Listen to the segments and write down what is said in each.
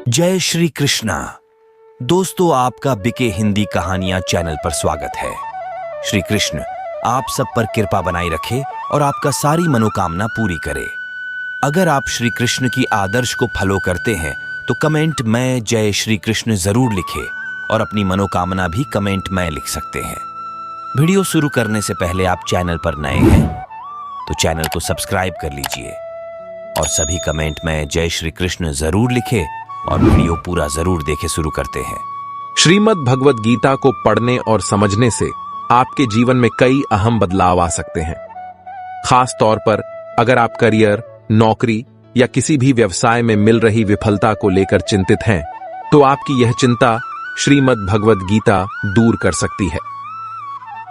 जय श्री कृष्णा। दोस्तों, आपका बीके हिंदी कहानियां चैनल पर स्वागत है। श्री कृष्ण आप सब पर कृपा बनाए रखे और आपका सारी मनोकामना पूरी करे। अगर आप श्री कृष्ण की आदर्श को फॉलो करते हैं तो कमेंट में जय श्री कृष्ण जरूर लिखें और अपनी मनोकामना भी कमेंट में लिख सकते हैं। वीडियो शुरू करने से पहले आप चैनल पर नए हैं तो चैनल को सब्सक्राइब कर लीजिए और सभी कमेंट में जय श्री कृष्ण जरूर लिखें और वीडियो पूरा जरूर देखे। शुरू करते हैं। श्रीमद् भगवद गीता को पढ़ने और समझने से आपके जीवन में कई अहम बदलाव आ सकते हैं। खास तौर पर अगर आप करियर, नौकरी या किसी भी व्यवसाय में मिल रही विफलता को लेकर चिंतित हैं, तो आपकी यह चिंता श्रीमद् भगवद गीता दूर कर सकती है।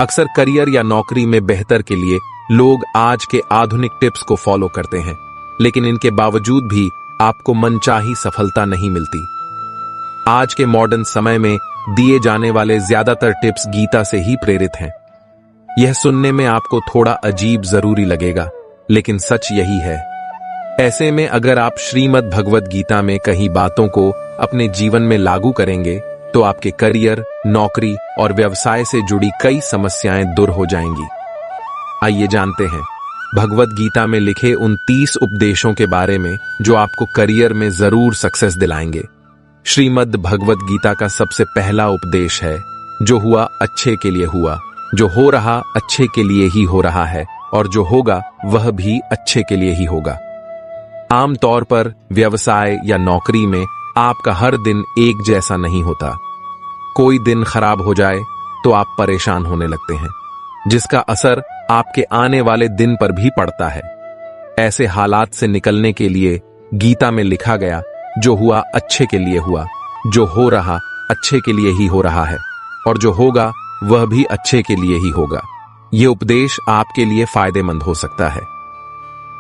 अक्सर करियर या नौकरी में बेहतर के लिए लोग आज के आधुनिक टिप्स को फॉलो करते हैं, लेकिन इनके बावजूद भी आपको मनचाही सफलता नहीं मिलती। आज के मॉडर्न समय में दिए जाने वाले ज्यादातर टिप्स गीता से ही प्रेरित हैं। यह सुनने में आपको थोड़ा अजीब जरूरी लगेगा, लेकिन सच यही है। ऐसे में अगर आप श्रीमद् भगवद गीता में कई बातों को अपने जीवन में लागू करेंगे तो आपके करियर, नौकरी और व्यवसाय से जुड़ी कई समस्याएं दूर हो जाएंगी। आइए जानते हैं भगवद गीता में लिखे उन 30 उपदेशों के बारे में जो आपको करियर में जरूर सक्सेस दिलाएंगे। श्रीमद् भगवद गीता का सबसे पहला उपदेश है, जो हुआ अच्छे के लिए हुआ, जो हो रहा अच्छे के लिए ही हो रहा है और जो होगा वह भी अच्छे के लिए ही होगा। आमतौर पर व्यवसाय या नौकरी में आपका हर दिन एक जैसा नहीं होता। कोई दिन खराब हो जाए तो आप परेशान होने लगते हैं, जिसका असर आपके आने वाले दिन पर भी पड़ता है। ऐसे हालात से निकलने के लिए गीता में लिखा गया, जो हुआ अच्छे के लिए हुआ, जो हो रहा अच्छे के लिए ही हो रहा है और जो होगा वह भी अच्छे के लिए ही होगा। ये उपदेश आपके लिए फायदेमंद हो सकता है।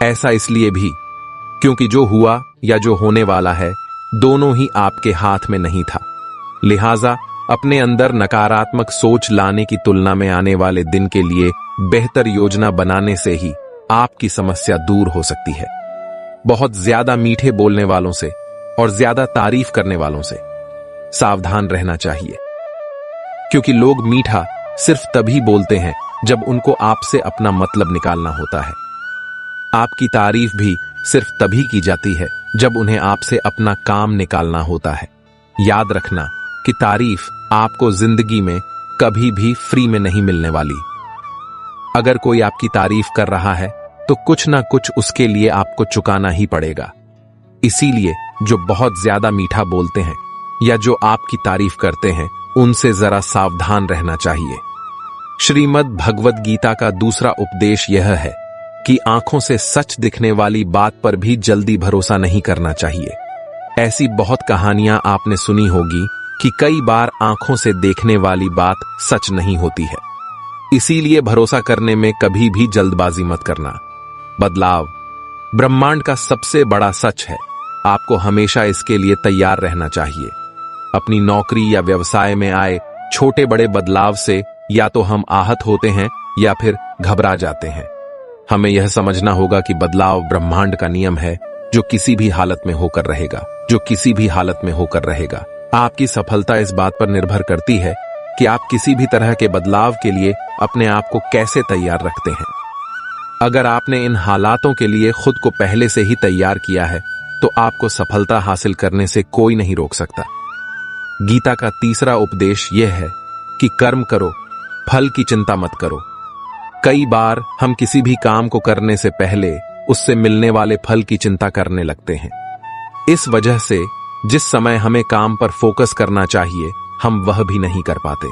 ऐसा इसलिए भी क्योंकि जो हुआ या जो होने वाला है, दोनों ही आपके हाथ में नहीं था। लिहाजा अपने अंदर नकारात्मक सोच लाने की तुलना में आने वाले दिन के लिए बेहतर योजना बनाने से ही आपकी समस्या दूर हो सकती है। बहुत ज्यादा मीठे बोलने वालों से और ज्यादा तारीफ करने वालों से सावधान रहना चाहिए, क्योंकि लोग मीठा सिर्फ तभी बोलते हैं जब उनको आपसे अपना मतलब निकालना होता है। आपकी तारीफ भी सिर्फ तभी की जाती है जब उन्हें आपसे अपना काम निकालना होता है। याद रखना कि तारीफ आपको जिंदगी में कभी भी फ्री में नहीं मिलने वाली। अगर कोई आपकी तारीफ कर रहा है तो कुछ ना कुछ उसके लिए आपको चुकाना ही पड़ेगा। इसीलिए जो बहुत ज्यादा मीठा बोलते हैं या जो आपकी तारीफ करते हैं, उनसे जरा सावधान रहना चाहिए। श्रीमद् भगवद गीता का दूसरा उपदेश यह है कि आंखों से सच दिखने वाली बात पर भी जल्दी भरोसा नहीं करना चाहिए। ऐसी बहुत कहानियां आपने सुनी होगी कि कई बार आंखों से देखने वाली बात सच नहीं होती है। इसीलिए भरोसा करने में कभी भी जल्दबाजी मत करना। बदलाव ब्रह्मांड का सबसे बड़ा सच है। आपको हमेशा इसके लिए तैयार रहना चाहिए। अपनी नौकरी या व्यवसाय में आए छोटे बड़े बदलाव से या तो हम आहत होते हैं या फिर घबरा जाते हैं। हमें यह समझना होगा कि बदलाव ब्रह्मांड का नियम है, जो किसी भी हालत में होकर रहेगा, जो किसी भी हालत में होकर रहेगा। आपकी सफलता इस बात पर निर्भर करती है कि आप किसी भी तरह के बदलाव के लिए अपने आप को कैसे तैयार रखते हैं। अगर आपने इन हालातों के लिए खुद को पहले से ही तैयार किया है तो आपको सफलता हासिल करने से कोई नहीं रोक सकता। गीता का तीसरा उपदेश यह है कि कर्म करो, फल की चिंता मत करो। कई बार हम किसी भी काम को करने से पहले उससे मिलने वाले फल की चिंता करने लगते हैं। इस वजह से जिस समय हमें काम पर फोकस करना चाहिए, हम वह भी नहीं कर पाते।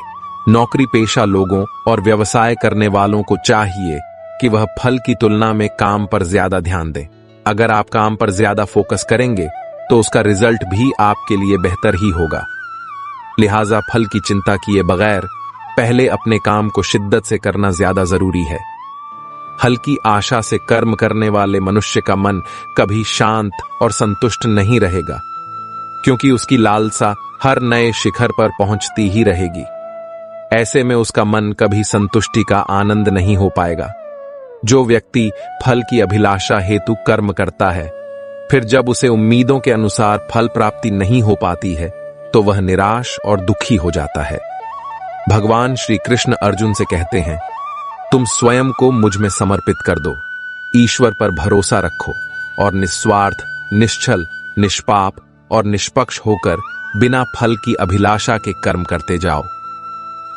नौकरी पेशा लोगों और व्यवसाय करने वालों को चाहिए कि वह फल की तुलना में काम पर ज्यादा ध्यान दें। अगर आप काम पर ज्यादा फोकस करेंगे तो उसका रिजल्ट भी आपके लिए बेहतर ही होगा। लिहाजा फल की चिंता किए बगैर पहले अपने काम को शिद्दत से करना ज्यादा जरूरी है। हल्की आशा से कर्म करने वाले मनुष्य का मन कभी शांत और संतुष्ट नहीं रहेगा, क्योंकि उसकी लालसा हर नए शिखर पर पहुंचती ही रहेगी। ऐसे में उसका मन कभी संतुष्टि का आनंद नहीं हो पाएगा। जो व्यक्ति फल की अभिलाषा हेतु कर्म करता है, फिर जब उसे उम्मीदों के अनुसार फल प्राप्ति नहीं हो पाती है तो वह निराश और दुखी हो जाता है। भगवान श्री कृष्ण अर्जुन से कहते हैं, तुम स्वयं को मुझ में समर्पित कर दो, ईश्वर पर भरोसा रखो और निस्वार्थ, निश्चल, निष्पाप और निष्पक्ष होकर बिना फल की अभिलाषा के कर्म करते जाओ।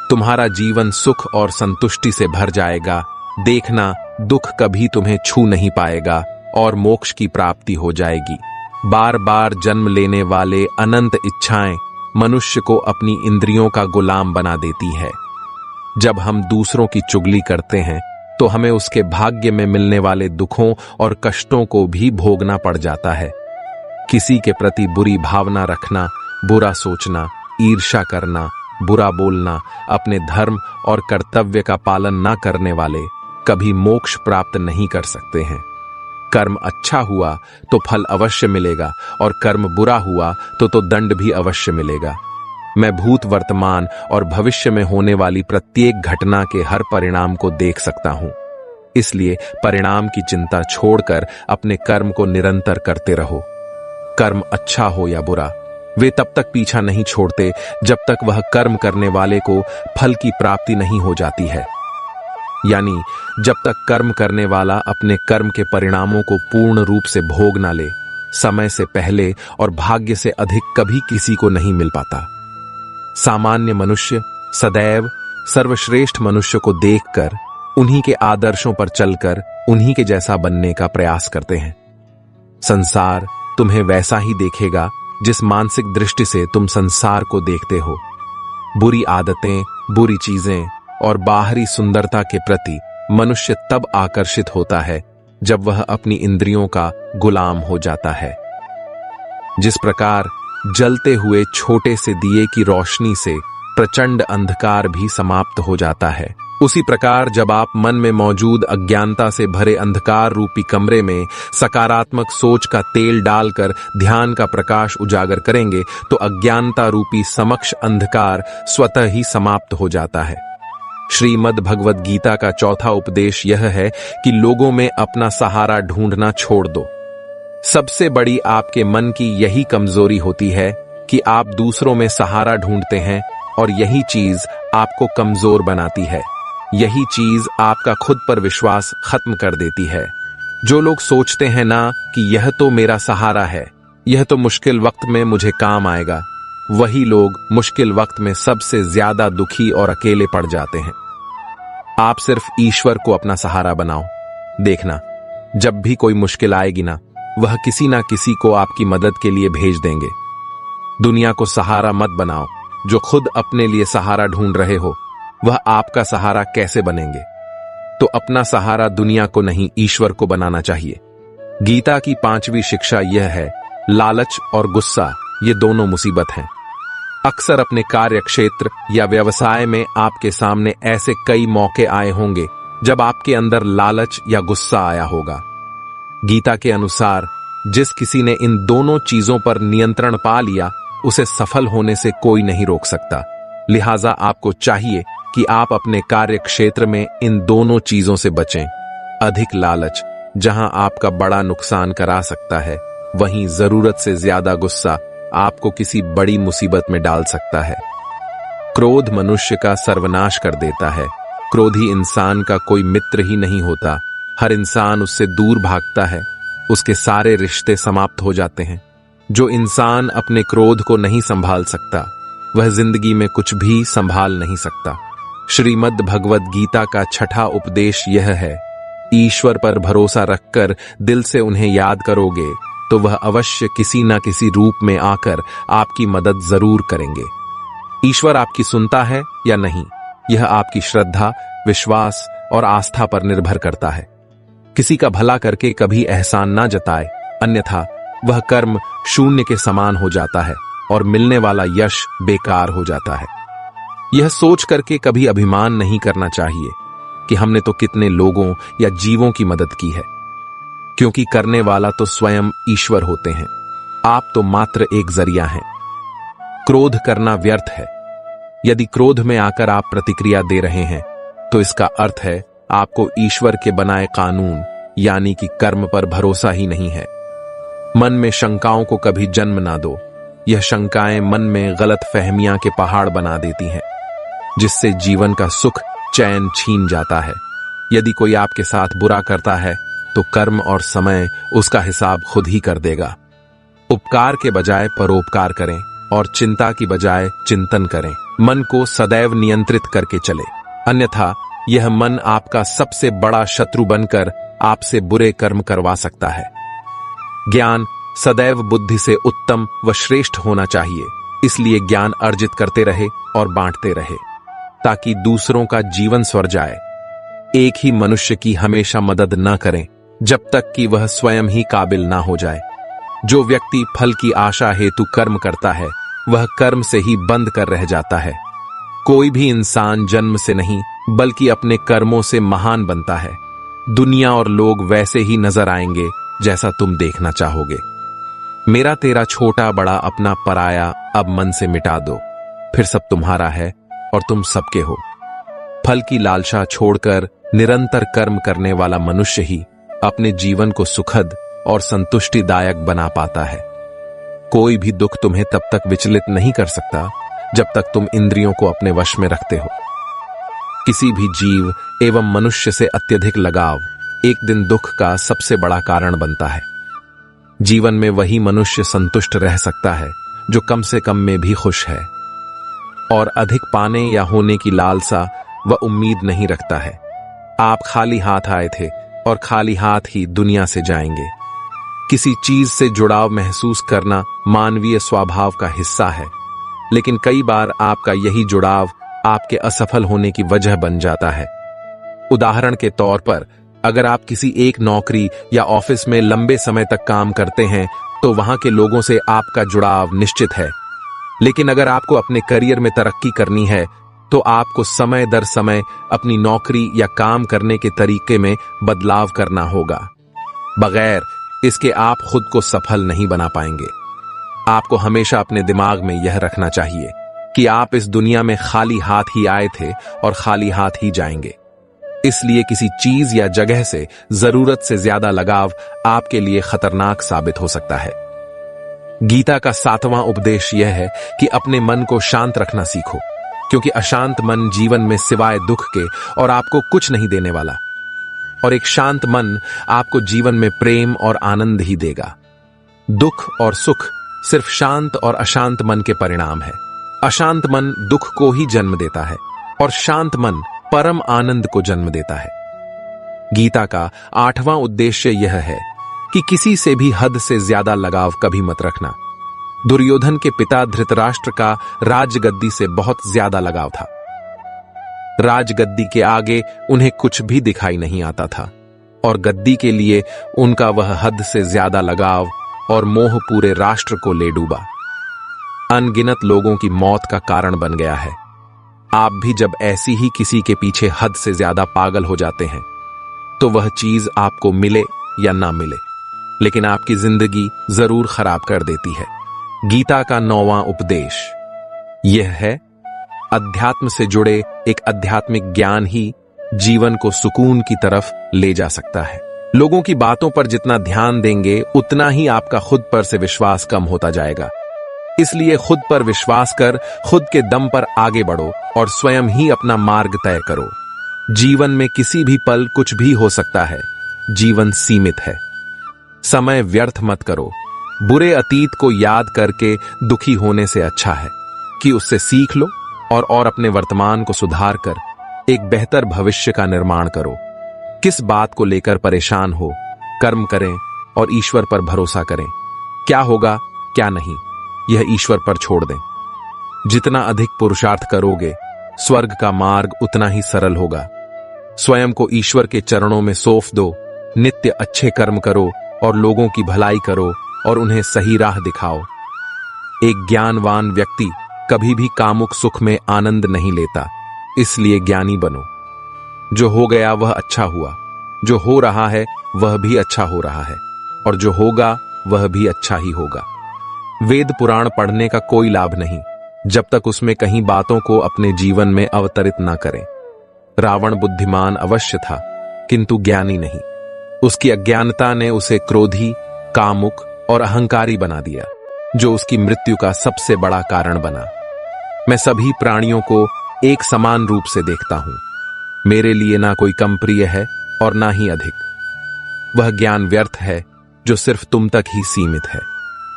तुम्हारा जीवन सुख और संतुष्टि से भर जाएगा। देखना, दुख कभी तुम्हें छू नहीं पाएगा और मोक्ष की प्राप्ति हो जाएगी। बार बार जन्म लेने वाले अनंत इच्छाएं मनुष्य को अपनी इंद्रियों का गुलाम बना देती है। जब हम दूसरों की चुगली करते हैं तो हमें उसके भाग्य में मिलने वाले दुखों और कष्टों को भी भोगना पड़ जाता है। किसी के प्रति बुरी भावना रखना, बुरा सोचना, ईर्ष्या करना, बुरा बोलना, अपने धर्म और कर्तव्य का पालन न करने वाले कभी मोक्ष प्राप्त नहीं कर सकते हैं। कर्म अच्छा हुआ तो फल अवश्य मिलेगा और कर्म बुरा हुआ तो दंड भी अवश्य मिलेगा। मैं भूत, वर्तमान और भविष्य में होने वाली प्रत्येक घटना के हर परिणाम को देख सकता हूं। इसलिए परिणाम की चिंता छोड़कर अपने कर्म को निरंतर करते रहो। कर्म अच्छा हो या बुरा, वे तब तक पीछा नहीं छोड़ते जब तक वह कर्म करने वाले को फल की प्राप्ति नहीं हो जाती है। यानी जब तक कर्म करने वाला अपने कर्म के परिणामों को पूर्ण रूप से भोग ना ले, समय से पहले और भाग्य से अधिक कभी किसी को नहीं मिल पाता। सामान्य मनुष्य सदैव सर्वश्रेष्ठ मनुष्य को देखकर, उन्हीं के आदर्शों पर चलकर उन्हीं के जैसा बनने का प्रयास करते हैं। संसार तुम्हें वैसा ही देखेगा जिस मानसिक दृष्टि से तुम संसार को देखते हो। बुरी आदतें, बुरी चीजें और बाहरी सुंदरता के प्रति मनुष्य तब आकर्षित होता है जब वह अपनी इंद्रियों का गुलाम हो जाता है। जिस प्रकार जलते हुए छोटे से दिए की रोशनी से प्रचंड अंधकार भी समाप्त हो जाता है, उसी प्रकार जब आप मन में मौजूद अज्ञानता से भरे अंधकार रूपी कमरे में सकारात्मक सोच का तेल डालकर ध्यान का प्रकाश उजागर करेंगे तो अज्ञानता रूपी समक्ष अंधकार स्वतः ही समाप्त हो जाता है। श्रीमद् भगवद गीता का चौथा उपदेश यह है कि लोगों में अपना सहारा ढूंढना छोड़ दो। सबसे बड़ी आपके मन की यही कमजोरी होती है कि आप दूसरों में सहारा ढूंढते हैं और यही चीज आपको कमजोर बनाती है। यही चीज आपका खुद पर विश्वास खत्म कर देती है। जो लोग सोचते हैं ना कि यह तो मेरा सहारा है, यह तो मुश्किल वक्त में मुझे काम आएगा, वही लोग मुश्किल वक्त में सबसे ज्यादा दुखी और अकेले पड़ जाते हैं। आप सिर्फ ईश्वर को अपना सहारा बनाओ। देखना, जब भी कोई मुश्किल आएगी ना, वह किसी ना किसी को आपकी मदद के लिए भेज देंगे। दुनिया को सहारा मत बनाओ। जो खुद अपने लिए सहारा ढूंढ रहे हो, वह आपका सहारा कैसे बनेंगे? तो अपना सहारा दुनिया को नहीं, ईश्वर को बनाना चाहिए। गीता की 5वीं शिक्षा यह है, लालच और गुस्सा ये दोनों मुसीबत हैं। अक्सर अपने कार्य क्षेत्र या व्यवसाय में आपके सामने ऐसे कई मौके आए होंगे जब आपके अंदर लालच या गुस्सा आया होगा। गीता के अनुसार जिस किसी ने इन दोनों चीजों पर नियंत्रण पा लिया, उसे सफल होने से कोई नहीं रोक सकता। लिहाजा आपको चाहिए कि आप अपने कार्य क्षेत्र में इन दोनों चीजों से बचें। अधिक लालच जहां आपका बड़ा नुकसान करा सकता है, वहीं जरूरत से ज्यादा गुस्सा आपको किसी बड़ी मुसीबत में डाल सकता है। क्रोध मनुष्य का सर्वनाश कर देता है। क्रोधी इंसान का कोई मित्र ही नहीं होता। हर इंसान उससे दूर भागता है। उसके सारे रिश्ते समाप्त हो जाते हैं। जो इंसान अपने क्रोध को नहीं संभाल सकता, वह जिंदगी में कुछ भी संभाल नहीं सकता। श्रीमद् भगवद गीता का 6ठा उपदेश यह है, ईश्वर पर भरोसा रखकर दिल से उन्हें याद करोगे तो वह अवश्य किसी न किसी रूप में आकर आपकी मदद जरूर करेंगे। ईश्वर आपकी सुनता है या नहीं, यह आपकी श्रद्धा, विश्वास और आस्था पर निर्भर करता है। किसी का भला करके कभी एहसान ना जताए, अन्यथा वह कर्म शून्य के समान हो जाता है और मिलने वाला यश बेकार हो जाता है। यह सोच करके कभी अभिमान नहीं करना चाहिए कि हमने तो कितने लोगों या जीवों की मदद की है, क्योंकि करने वाला तो स्वयं ईश्वर होते हैं। आप तो मात्र एक जरिया हैं। क्रोध करना व्यर्थ है। यदि क्रोध में आकर आप प्रतिक्रिया दे रहे हैं तो इसका अर्थ है आपको ईश्वर के बनाए कानून यानी कि कर्म पर भरोसा ही नहीं है। मन में शंकाओं को कभी जन्म ना दो। यह शंकाएं मन में गलत फहमियां के पहाड़ बना देती हैं, जिससे जीवन का सुख चैन छीन जाता है। यदि कोई आपके साथ बुरा करता है तो कर्म और समय उसका हिसाब खुद ही कर देगा। उपकार के बजाय परोपकार करें और चिंता की बजाय चिंतन करें। मन को सदैव नियंत्रित करके चले, अन्यथा यह मन आपका सबसे बड़ा शत्रु बनकर आपसे बुरे कर्म करवा सकता है। ज्ञान सदैव बुद्धि से उत्तम व श्रेष्ठ होना चाहिए, इसलिए ज्ञान अर्जित करते रहे और बांटते रहे, ताकि दूसरों का जीवन स्वर जाए। एक ही मनुष्य की हमेशा मदद न करें जब तक कि वह स्वयं ही काबिल ना हो जाए। जो व्यक्ति फल की आशा हेतु कर्म करता है वह कर्म से ही बंद कर रह जाता है। कोई भी इंसान जन्म से नहीं बल्कि अपने कर्मों से महान बनता है। दुनिया और लोग वैसे ही नजर आएंगे जैसा तुम देखना चाहोगे। मेरा तेरा छोटा बड़ा अपना पराया अब मन से मिटा दो, फिर सब तुम्हारा है और तुम सबके हो। फल की लालसा छोड़कर निरंतर कर्म करने वाला मनुष्य ही अपने जीवन को सुखद और संतुष्टिदायक बना पाता है। कोई भी दुख तुम्हें तब तक विचलित नहीं कर सकता जब तक तुम इंद्रियों को अपने वश में रखते हो। किसी भी जीव एवं मनुष्य से अत्यधिक लगाव एक दिन दुख का सबसे बड़ा कारण बनता है। जीवन में वही मनुष्य संतुष्ट रह सकता है जो कम से कम में भी खुश है और अधिक पाने या होने की लालसा व उम्मीद नहीं रखता है। आप खाली हाथ आए थे और खाली हाथ ही दुनिया से जाएंगे। किसी चीज से जुड़ाव महसूस करना मानवीय स्वभाव का हिस्सा है, लेकिन कई बार आपका यही जुड़ाव आपके असफल होने की वजह बन जाता है। उदाहरण के तौर पर, अगर आप किसी एक नौकरी या ऑफिस में लंबे समय तक काम करते हैं तो वहां के लोगों से आपका जुड़ाव निश्चित है, लेकिन अगर आपको अपने करियर में तरक्की करनी है तो आपको समय दर समय अपनी नौकरी या काम करने के तरीके में बदलाव करना होगा। बगैर इसके आप खुद को सफल नहीं बना पाएंगे। आपको हमेशा अपने दिमाग में यह रखना चाहिए कि आप इस दुनिया में खाली हाथ ही आए थे और खाली हाथ ही जाएंगे। इसलिए किसी चीज या जगह से जरूरत से ज्यादा लगाव आपके लिए खतरनाक साबित हो सकता है। गीता का 7वां उपदेश यह है कि अपने मन को शांत रखना सीखो, क्योंकि अशांत मन जीवन में सिवाय दुख के और आपको कुछ नहीं देने वाला, और एक शांत मन आपको जीवन में प्रेम और आनंद ही देगा। दुख और सुख सिर्फ शांत और अशांत मन के परिणाम है। अशांत मन दुख को ही जन्म देता है और शांत मन परम आनंद को जन्म देता है। गीता का 8वां उद्देश्य यह है कि किसी से भी हद से ज्यादा लगाव कभी मत रखना। दुर्योधन के पिता धृतराष्ट्र का राजगद्दी से बहुत ज्यादा लगाव था। राजगद्दी के आगे उन्हें कुछ भी दिखाई नहीं आता था और गद्दी के लिए उनका वह हद से ज्यादा लगाव और मोह पूरे राष्ट्र को ले डूबा। अनगिनत लोगों की मौत का कारण बन गया है। आप भी जब ऐसी ही किसी के पीछे हद से ज्यादा पागल हो जाते हैं तो वह चीज आपको मिले या ना मिले, लेकिन आपकी जिंदगी जरूर खराब कर देती है। गीता का 9वां उपदेश यह है, अध्यात्म से जुड़े एक आध्यात्मिक ज्ञान ही जीवन को सुकून की तरफ ले जा सकता है। लोगों की बातों पर जितना ध्यान देंगे उतना ही आपका खुद पर से विश्वास कम होता जाएगा। इसलिए खुद पर विश्वास कर खुद के दम पर आगे बढ़ो और स्वयं ही अपना मार्ग तय करो। जीवन में किसी भी पल कुछ भी हो सकता है। जीवन सीमित है। समय व्यर्थ मत करो। बुरे अतीत को याद करके दुखी होने से अच्छा है कि उससे सीख लो और अपने वर्तमान को सुधार कर एक बेहतर भविष्य का निर्माण करो। किस बात को लेकर परेशान हो, कर्म करें और ईश्वर पर भरोसा करें। क्या होगा क्या नहीं, यह ईश्वर पर छोड़ दें। जितना अधिक पुरुषार्थ करोगे, स्वर्ग का मार्ग उतना ही सरल होगा। स्वयं को ईश्वर के चरणों में सौंप दो। नित्य अच्छे कर्म करो और लोगों की भलाई करो और उन्हें सही राह दिखाओ। एक ज्ञानवान व्यक्ति कभी भी कामुक सुख में आनंद नहीं लेता, इसलिए ज्ञानी बनो। जो हो गया वह अच्छा हुआ, जो हो रहा है वह भी अच्छा हो रहा है, और जो होगा वह भी अच्छा ही होगा। वेद पुराण पढ़ने का कोई लाभ नहीं जब तक उसमें कहीं बातों को अपने जीवन में अवतरित ना करें। रावण बुद्धिमान अवश्य था, किंतु ज्ञानी नहीं। उसकी अज्ञानता ने उसे क्रोधी, कामुक और अहंकारी बना दिया, जो उसकी मृत्यु का सबसे बड़ा कारण बना। मैं सभी प्राणियों को एक समान रूप से देखता हूं। मेरे लिए ना कोई कम प्रिय है और ना ही अधिक। वह ज्ञान व्यर्थ है जो सिर्फ तुम तक ही सीमित है।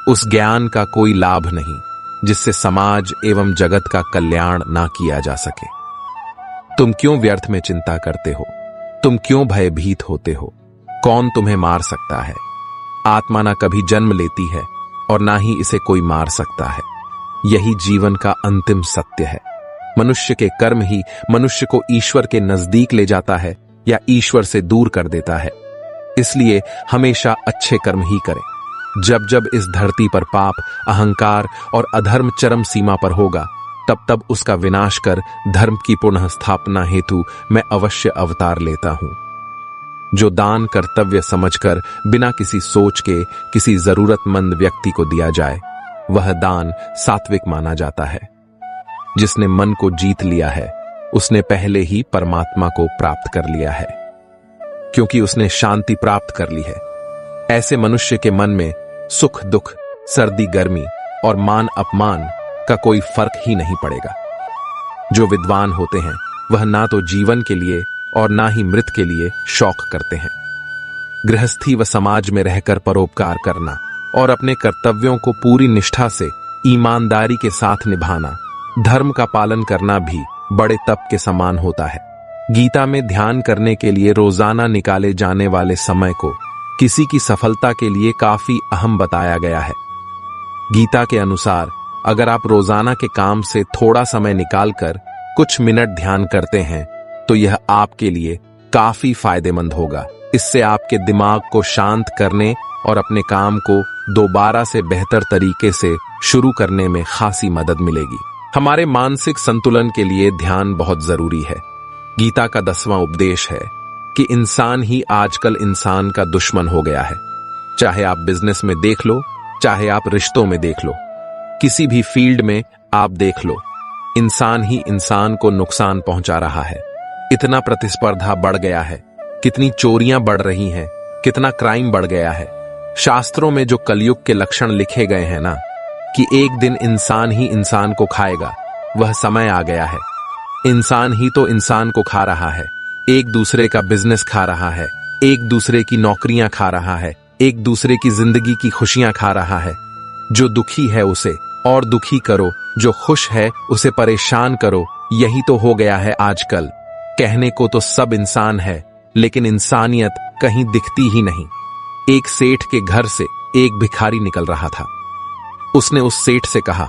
उस ज्ञान का कोई लाभ नहीं जिससे समाज एवं जगत का कल्याण ना किया जा सके। तुम क्यों व्यर्थ में चिंता करते हो? तुम क्यों भयभीत होते हो? कौन तुम्हें मार सकता है? आत्मा ना कभी जन्म लेती है और ना ही इसे कोई मार सकता है। यही जीवन का अंतिम सत्य है। मनुष्य के कर्म ही मनुष्य को ईश्वर के नजदीक ले जाता है या ईश्वर से दूर कर देता है। इसलिए हमेशा अच्छे कर्म ही करें। जब जब इस धरती पर पाप, अहंकार और अधर्म चरम सीमा पर होगा, तब तब उसका विनाश कर धर्म की पुनः स्थापना हेतु मैं अवश्य अवतार लेता हूं। जो दान कर्तव्य समझकर बिना किसी सोच के किसी जरूरतमंद व्यक्ति को दिया जाए, वह दान सात्विक माना जाता है। जिसने मन को जीत लिया है, उसने पहले ही परमात्मा को प्राप्त कर लिया है, क्योंकि उसने शांति प्राप्त कर ली है। ऐसे मनुष्य के मन में सुख दुख, सर्दी गर्मी और मान अपमान का कोई फर्क ही नहीं पड़ेगा। जो विद्वान होते हैं, वह ना तो जीवन के लिए और ना ही मृत के लिए शौक करते हैं। गृहस्थी व समाज में रहकर परोपकार करना और अपने कर्तव्यों को पूरी निष्ठा से ईमानदारी के साथ निभाना, धर्म का पालन करना भी बड़े तप के समान होता है। गीता में ध्यान करने के लिए रोजाना निकाले जाने वाले समय को किसी की सफलता के लिए काफी अहम बताया गया है। गीता के अनुसार अगर आप रोजाना के काम से थोड़ा समय निकालकर कुछ मिनट ध्यान करते हैं, तो यह आपके लिए काफी फायदेमंद होगा। इससे आपके दिमाग को शांत करने और अपने काम को दोबारा से बेहतर तरीके से शुरू करने में खासी मदद मिलेगी। हमारे मानसिक संतुलन के लिए ध्यान बहुत जरूरी है। गीता का 10वां उपदेश है कि इंसान ही आजकल इंसान का दुश्मन हो गया है। चाहे आप बिजनेस में देख लो, चाहे आप रिश्तों में देख लो, किसी भी फील्ड में आप देख लो, इंसान ही इंसान को नुकसान पहुंचा रहा है। इतना प्रतिस्पर्धा बढ़ गया है, कितनी चोरियां बढ़ रही हैं, कितना क्राइम बढ़ गया है। शास्त्रों में जो कलयुग के लक्षण लिखे गए हैं ना, कि एक दिन इंसान ही इंसान को खाएगा, वह समय आ गया है। इंसान ही तो इंसान को खा रहा है, एक दूसरे का बिजनेस खा रहा है, एक दूसरे की नौकरियां खा रहा है, एक दूसरे की जिंदगी की खुशियां खा रहा है। जो दुखी है उसे और दुखी करो, जो खुश है उसे परेशान करो। यही तो हो गया है आजकल। कहने को तो सब इंसान है, लेकिन इंसानियत कहीं दिखती ही नहीं। एक सेठ के घर से एक भिखारी निकल रहा था। उसने उस सेठ से कहा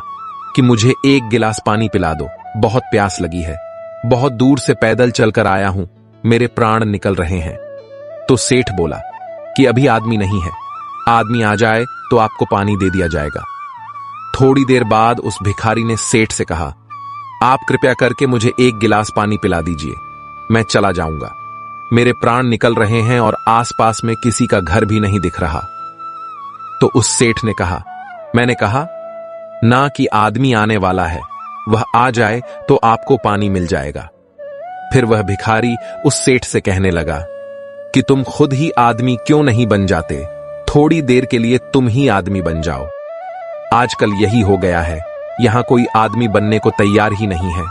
कि मुझे एक गिलास पानी पिला दो, बहुत प्यास लगी है, बहुत दूर से पैदल चलकर आया हूं, मेरे प्राण निकल रहे हैं। तो सेठ बोला कि अभी आदमी नहीं है, आदमी आ जाए तो आपको पानी दे दिया जाएगा। थोड़ी देर बाद उस भिखारी ने सेठ से कहा, आप कृपया करके मुझे एक गिलास पानी पिला दीजिए, मैं चला जाऊंगा, मेरे प्राण निकल रहे हैं और आसपास में किसी का घर भी नहीं दिख रहा। तो उस सेठ ने कहा, मैंने कहा ना कि आदमी आने वाला है, वह आ जाए तो आपको पानी मिल जाएगा। फिर वह भिखारी उस सेठ से कहने लगा कि तुम खुद ही आदमी क्यों नहीं बन जाते, थोड़ी देर के लिए तुम ही आदमी बन जाओ। आजकल यही हो गया है, यहां कोई आदमी बनने को तैयार ही नहीं है।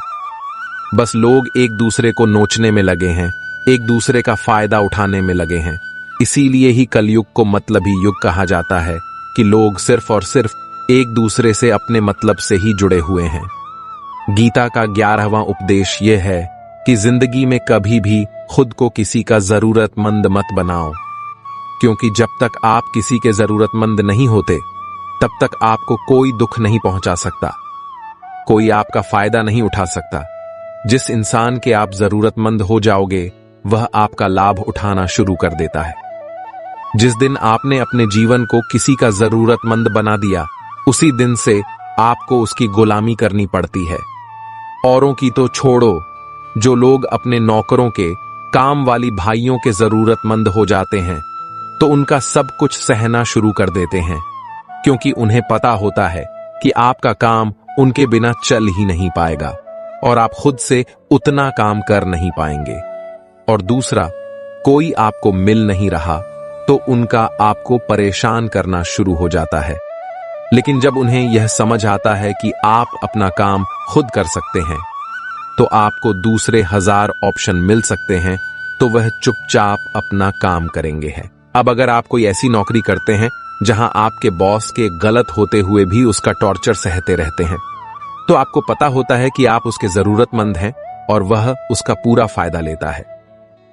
बस लोग एक दूसरे को नोचने में लगे हैं, एक दूसरे का फायदा उठाने में लगे हैं। इसीलिए ही कलयुग को मतलबी युग कहा जाता है कि लोग सिर्फ और सिर्फ एक दूसरे से अपने मतलब से ही जुड़े हुए हैं। गीता का 11वां उपदेश यह है कि जिंदगी में कभी भी खुद को किसी का जरूरतमंद मत बनाओ, क्योंकि जब तक आप किसी के जरूरतमंद नहीं होते, तब तक आपको कोई दुख नहीं पहुंचा सकता, कोई आपका फायदा नहीं उठा सकता। जिस इंसान के आप जरूरतमंद हो जाओगे, वह आपका लाभ उठाना शुरू कर देता है। जिस दिन आपने अपने जीवन को किसी का जरूरतमंद बना दिया, उसी दिन से आपको उसकी गुलामी करनी पड़ती है। औरों की तो छोड़ो, जो लोग अपने नौकरों के, काम वाली भाइयों के जरूरतमंद हो जाते हैं, तो उनका सब कुछ सहना शुरू कर देते हैं, क्योंकि उन्हें पता होता है कि आपका काम उनके बिना चल ही नहीं पाएगा और आप खुद से उतना काम कर नहीं पाएंगे। और दूसरा, कोई आपको मिल नहीं रहा तो उनका आपको परेशान करना शुरू हो जाता है। लेकिन जब उन्हें यह समझ आता है कि आप अपना काम खुद कर सकते हैं, तो आपको दूसरे 1000 ऑप्शन मिल सकते हैं, तो वह चुपचाप अपना काम करेंगे हैं। अब अगर आप कोई ऐसी नौकरी करते हैं जहां आपके बॉस के गलत होते हुए भी उसका टॉर्चर सहते रहते हैं, तो आपको पता होता है कि आप उसके जरूरतमंद हैं और वह उसका पूरा फायदा लेता है।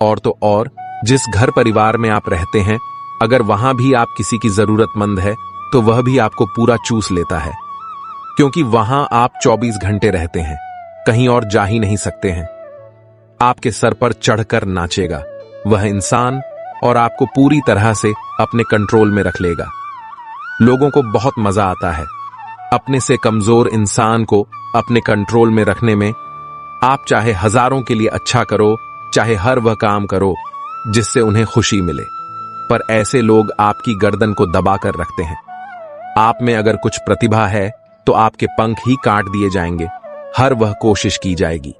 और तो और जिस घर परिवार में आप रहते हैं, अगर वहां भी आप किसी की जरूरतमंद है, तो वह भी आपको पूरा चूस लेता है, क्योंकि वहां आप 24 घंटे रहते हैं, कहीं और जा ही नहीं सकते हैं। आपके सर पर चढ़कर नाचेगा वह इंसान और आपको पूरी तरह से अपने कंट्रोल में रख लेगा। लोगों को बहुत मजा आता है अपने से कमजोर इंसान को अपने कंट्रोल में रखने में। आप चाहे हजारों के लिए अच्छा करो, चाहे हर वह काम करो जिससे उन्हें खुशी मिले, पर ऐसे लोग आपकी गर्दन को दबाकर रखते हैं। आप में अगर कुछ प्रतिभा है तो आपके पंख ही काट दिए जाएंगे, हर वह कोशिश की जाएगी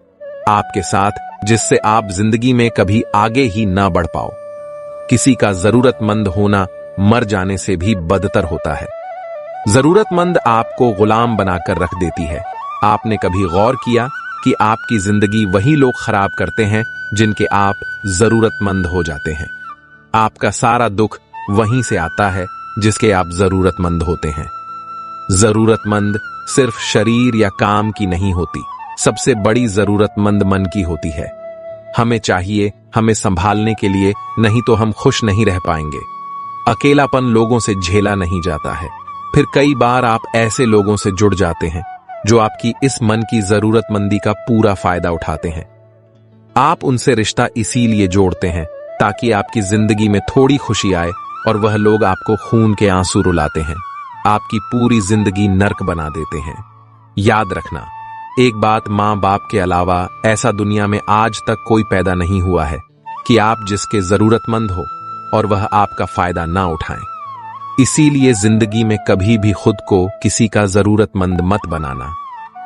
आपके साथ जिससे आप जिंदगी में कभी आगे ही ना बढ़ पाओ। किसी का जरूरतमंद होना मर जाने से भी बदतर होता है। जरूरतमंद आपको गुलाम बनाकर रख देती है। आपने कभी गौर किया कि आपकी जिंदगी वही लोग खराब करते हैं जिनके आप जरूरतमंद हो जाते हैं। आपका सारा दुख वहीं से आता है जिसके आप जरूरतमंद होते हैं। जरूरतमंद सिर्फ शरीर या काम की नहीं होती, सबसे बड़ी जरूरतमंद मन की होती है। हमें चाहिए हमें संभालने के लिए, नहीं तो हम खुश नहीं रह पाएंगे। अकेलापन लोगों से झेला नहीं जाता है। फिर कई बार आप ऐसे लोगों से जुड़ जाते हैं जो आपकी इस मन की जरूरतमंदी का पूरा फायदा उठाते हैं। आप उनसे रिश्ता इसीलिए जोड़ते हैं ताकि आपकी जिंदगी में थोड़ी खुशी आए, और वह लोग आपको खून के आंसू रुलाते हैं, आपकी पूरी जिंदगी नर्क बना देते हैं। याद रखना, एक बात मां बाप के अलावा ऐसा दुनिया में आज तक कोई पैदा नहीं हुआ है कि आप जिसके जरूरतमंद हो और वह आपका फायदा ना उठाएं। इसीलिए जिंदगी में कभी भी खुद को किसी का जरूरतमंद मत बनाना।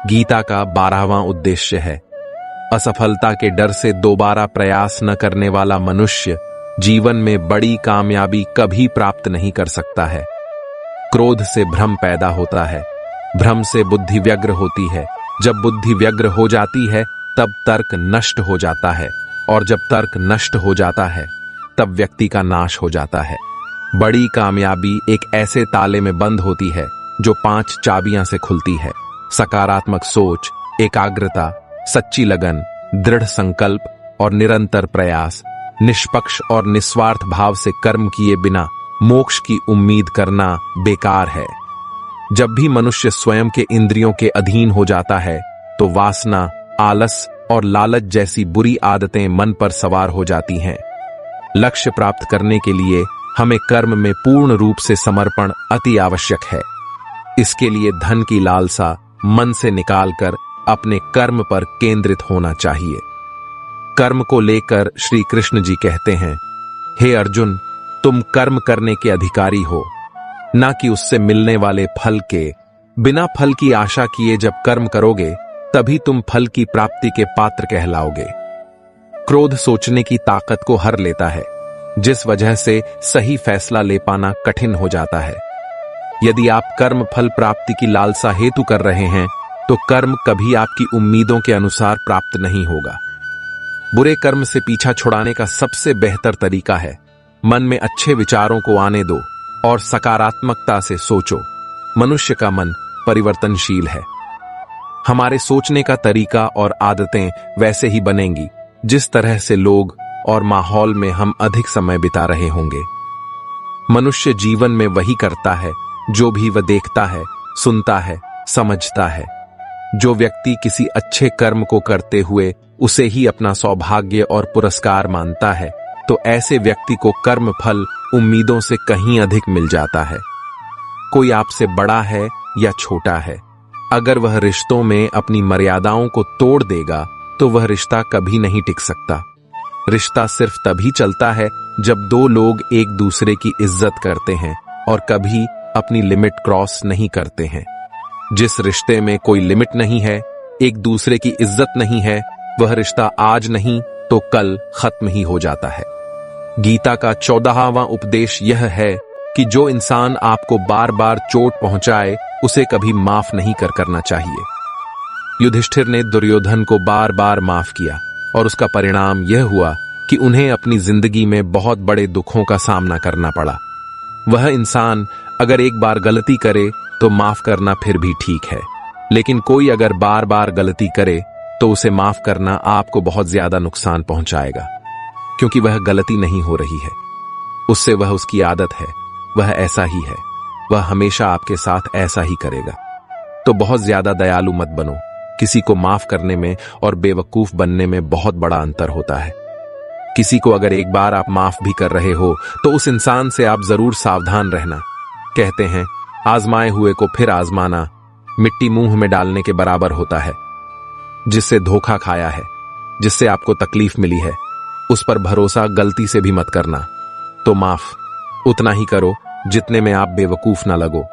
गीता का 12वां उद्देश्य है, असफलता के डर से दोबारा प्रयास न करने वाला मनुष्य जीवन में बड़ी कामयाबी कभी प्राप्त नहीं कर सकता है। क्रोध से भ्रम पैदा होता है, भ्रम से बुद्धि व्यग्र होती है, जब बुद्धि व्यग्र हो जाती है तब तर्क नष्ट हो जाता है, और जब तर्क नष्ट हो जाता है तब व्यक्ति का नाश हो जाता है। बड़ी कामयाबी एक ऐसे ताले में बंद होती है जो 5 चाबियां से खुलती है: सकारात्मक सोच, एकाग्रता, सच्ची लगन, दृढ़ संकल्प और निरंतर प्रयास। निष्पक्ष और निस्वार्थ भाव से कर्म किए बिना मोक्ष की उम्मीद करना बेकार है। जब भी मनुष्य स्वयं के इंद्रियों के अधीन हो जाता है तो वासना, आलस और लालच जैसी बुरी आदतें मन पर सवार हो जाती हैं। लक्ष्य प्राप्त करने के लिए हमें कर्म में पूर्ण रूप से समर्पण अति आवश्यक है। इसके लिए धन की लालसा मन से निकालकर अपने कर्म पर केंद्रित होना चाहिए। कर्म को लेकर श्री कृष्ण जी कहते हैं, हे अर्जुन, तुम कर्म करने के अधिकारी हो, ना कि उससे मिलने वाले फल के। बिना फल की आशा किए जब कर्म करोगे तभी तुम फल की प्राप्ति के पात्र कहलाओगे। क्रोध सोचने की ताकत को हर लेता है, जिस वजह से सही फैसला ले पाना कठिन हो जाता है। यदि आप कर्म फल प्राप्ति की लालसा हेतु कर रहे हैं तो कर्म कभी आपकी उम्मीदों के अनुसार प्राप्त नहीं होगा। बुरे कर्म से पीछा छुड़ाने का सबसे बेहतर तरीका है, मन में अच्छे विचारों को आने दो और सकारात्मकता से सोचो। मनुष्य का मन परिवर्तनशील है। हमारे सोचने का तरीका और आदतें वैसे ही बनेंगी जिस तरह से लोग और माहौल में हम अधिक समय बिता रहे होंगे। मनुष्य जीवन में वही करता है जो भी वह देखता है, सुनता है, समझता है। जो व्यक्ति किसी अच्छे कर्म को करते हुए उसे ही अपना सौभाग्य और पुरस्कार मानता है, तो ऐसे व्यक्ति को कर्म फल उम्मीदों से कहीं अधिक मिल जाता है। कोई आपसे बड़ा है या छोटा है, अगर वह रिश्तों में अपनी मर्यादाओं को तोड़ देगा तो वह रिश्ता कभी नहीं टिक सकता। रिश्ता सिर्फ तभी चलता है जब दो लोग एक दूसरे की इज्जत करते हैं और कभी अपनी लिमिट क्रॉस नहीं करते हैं। जिस रिश्ते में कोई लिमिट नहीं है, एक दूसरे की इज्जत नहीं है, वह रिश्ता आज नहीं तो कल खत्म ही हो जाता है। गीता का 14वां उपदेश यह है कि जो इंसान आपको बार बार चोट पहुंचाए उसे कभी माफ नहीं करना चाहिए। युधिष्ठिर ने दुर्योधन को बार बार माफ किया और उसका परिणाम यह हुआ कि उन्हें अपनी जिंदगी में बहुत बड़े दुखों का सामना करना पड़ा। वह इंसान अगर एक बार गलती करे तो माफ करना फिर भी ठीक है, लेकिन कोई अगर बार बार गलती करे तो उसे माफ करना आपको बहुत ज्यादा नुकसान पहुंचाएगा, क्योंकि वह गलती नहीं हो रही है, उससे वह उसकी आदत है, वह ऐसा ही है, वह हमेशा आपके साथ ऐसा ही करेगा। तो बहुत ज्यादा दयालु मत बनो। किसी को माफ करने में और बेवकूफ बनने में बहुत बड़ा अंतर होता है। किसी को अगर एक बार आप माफ भी कर रहे हो तो उस इंसान से आप जरूर सावधान रहना। कहते हैं आजमाए हुए को फिर आजमाना मिट्टी मुंह में डालने के बराबर होता है। जिससे धोखा खाया है, जिससे आपको तकलीफ मिली है, उस पर भरोसा गलती से भी मत करना। तो माफ उतना ही करो जितने में आप बेवकूफ ना लगो।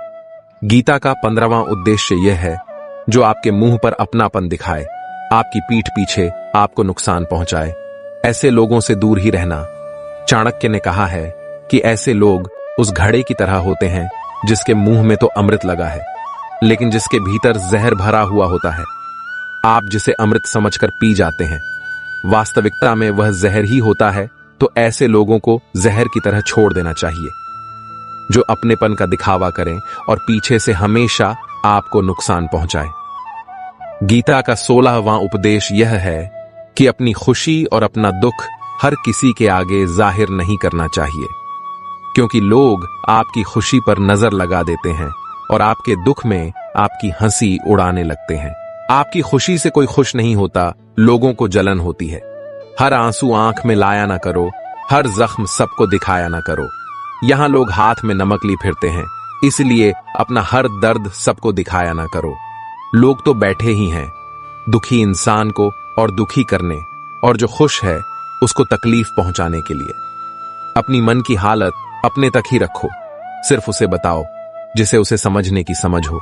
गीता का 15वां उद्देश्य यह है जो आपके मुंह पर अपनापन दिखाए, आपकी पीठ पीछे आपको नुकसान पहुंचाए, ऐसे लोगों से दूर ही रहना। चाणक्य ने कहा है कि ऐसे लोग उस घड़े की तरह होते हैं जिसके मुंह में तो अमृत लगा है, लेकिन जिसके भीतर जहर भरा हुआ होता है। आप जिसे अमृत समझकर पी जाते हैं, वास्तविकता में वह जहर ही होता है। तो ऐसे लोगों को जहर की तरह छोड़ देना चाहिए, जो अपनेपन का दिखावा करें और पीछे से हमेशा आपको नुकसान पहुंचाए। गीता का 16वां उपदेश यह है कि अपनी खुशी और अपना दुख हर किसी के आगे जाहिर नहीं करना चाहिए, क्योंकि लोग आपकी खुशी पर नजर लगा देते हैं और आपके दुख में आपकी हंसी उड़ाने लगते हैं। आपकी खुशी से कोई खुश नहीं होता, लोगों को जलन होती है। हर आंसू आंख में लाया ना करो, हर जख्म सबको दिखाया ना करो। यहां लोग हाथ में नमक ली फिरते हैं, इसलिए अपना हर दर्द सबको दिखाया ना करो। लोग तो बैठे ही हैं दुखी इंसान को और दुखी करने, और जो खुश है उसको तकलीफ पहुंचाने के लिए। अपनी मन की हालत अपने तक ही रखो, सिर्फ उसे बताओ जिसे उसे समझने की समझ हो।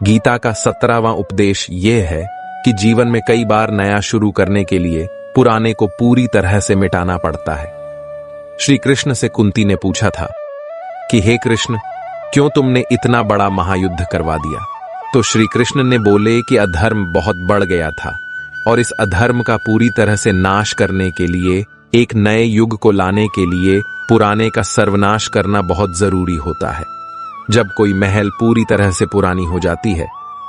गीता का 17वां उपदेश यह है कि जीवन में कई बार नया शुरू करने के लिए पुराने को पूरी तरह से मिटाना पड़ता है। श्री कृष्ण से कुंती ने पूछा था कि हे कृष्ण, क्यों तुमने इतना बड़ा महायुद्ध करवा दिया? तो श्री कृष्ण ने बोले कि अधर्म बहुत बढ़ गया था और इस अधर्म का पूरी तरह से नाश करने के लिए, एक नए युग को लाने के लिए पुराने का सर्वनाश करना बहुत जरूरी होता है। जब कोई महल पूरी तरह से पुरानी हो जाती है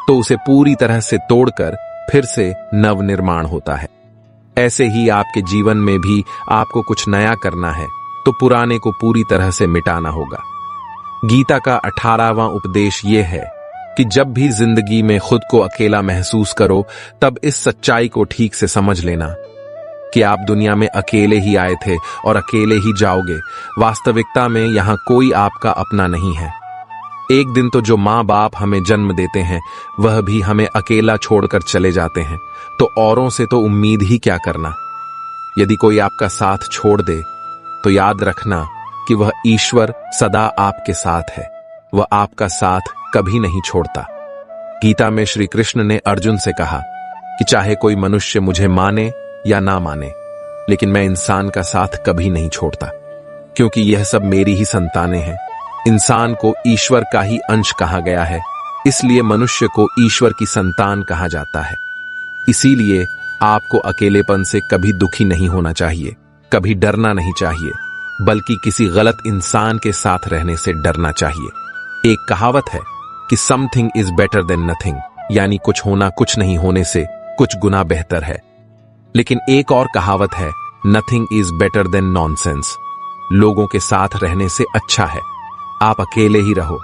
तो उसे पूरी तरह से तोड़कर फिर से नवनिर्माण होता है। ऐसे ही आपके जीवन में भी आपको कुछ नया करना है तो पुराने को पूरी तरह से मिटाना होगा। गीता का 18वां उपदेश यह है कि जब भी जिंदगी में खुद को अकेला महसूस करो, तब इस सच्चाई को ठीक से समझ लेना कि आप दुनिया में अकेले ही आए थे और अकेले ही जाओगे। वास्तविकता में यहां कोई आपका अपना नहीं है। एक दिन तो जो माँ बाप हमें जन्म देते हैं वह भी हमें अकेला छोड़कर चले जाते हैं, तो औरों से तो उम्मीद ही क्या करना। यदि कोई आपका साथ छोड़ दे तो याद रखना कि वह ईश्वर सदा आपके साथ है, वह आपका साथ कभी नहीं छोड़ता। गीता में श्री कृष्ण ने अर्जुन से कहा कि चाहे कोई मनुष्य मुझे माने या ना माने, लेकिन मैं इंसान का साथ कभी नहीं छोड़ता, क्योंकि यह सब मेरी ही संतानें हैं। इंसान को ईश्वर का ही अंश कहा गया है, इसलिए मनुष्य को ईश्वर की संतान कहा जाता है। इसीलिए आपको अकेलेपन से कभी दुखी नहीं होना चाहिए, कभी डरना नहीं चाहिए, बल्कि किसी गलत इंसान के साथ रहने से डरना चाहिए। एक कहावत है कि something is better than nothing, यानी कुछ होना कुछ नहीं होने से कुछ गुना बेहतर है। लेकिन एक और कहावत है, nothing is better than nonsense, लोगों के साथ रहने से अच्छा है आप अकेले ही रहो।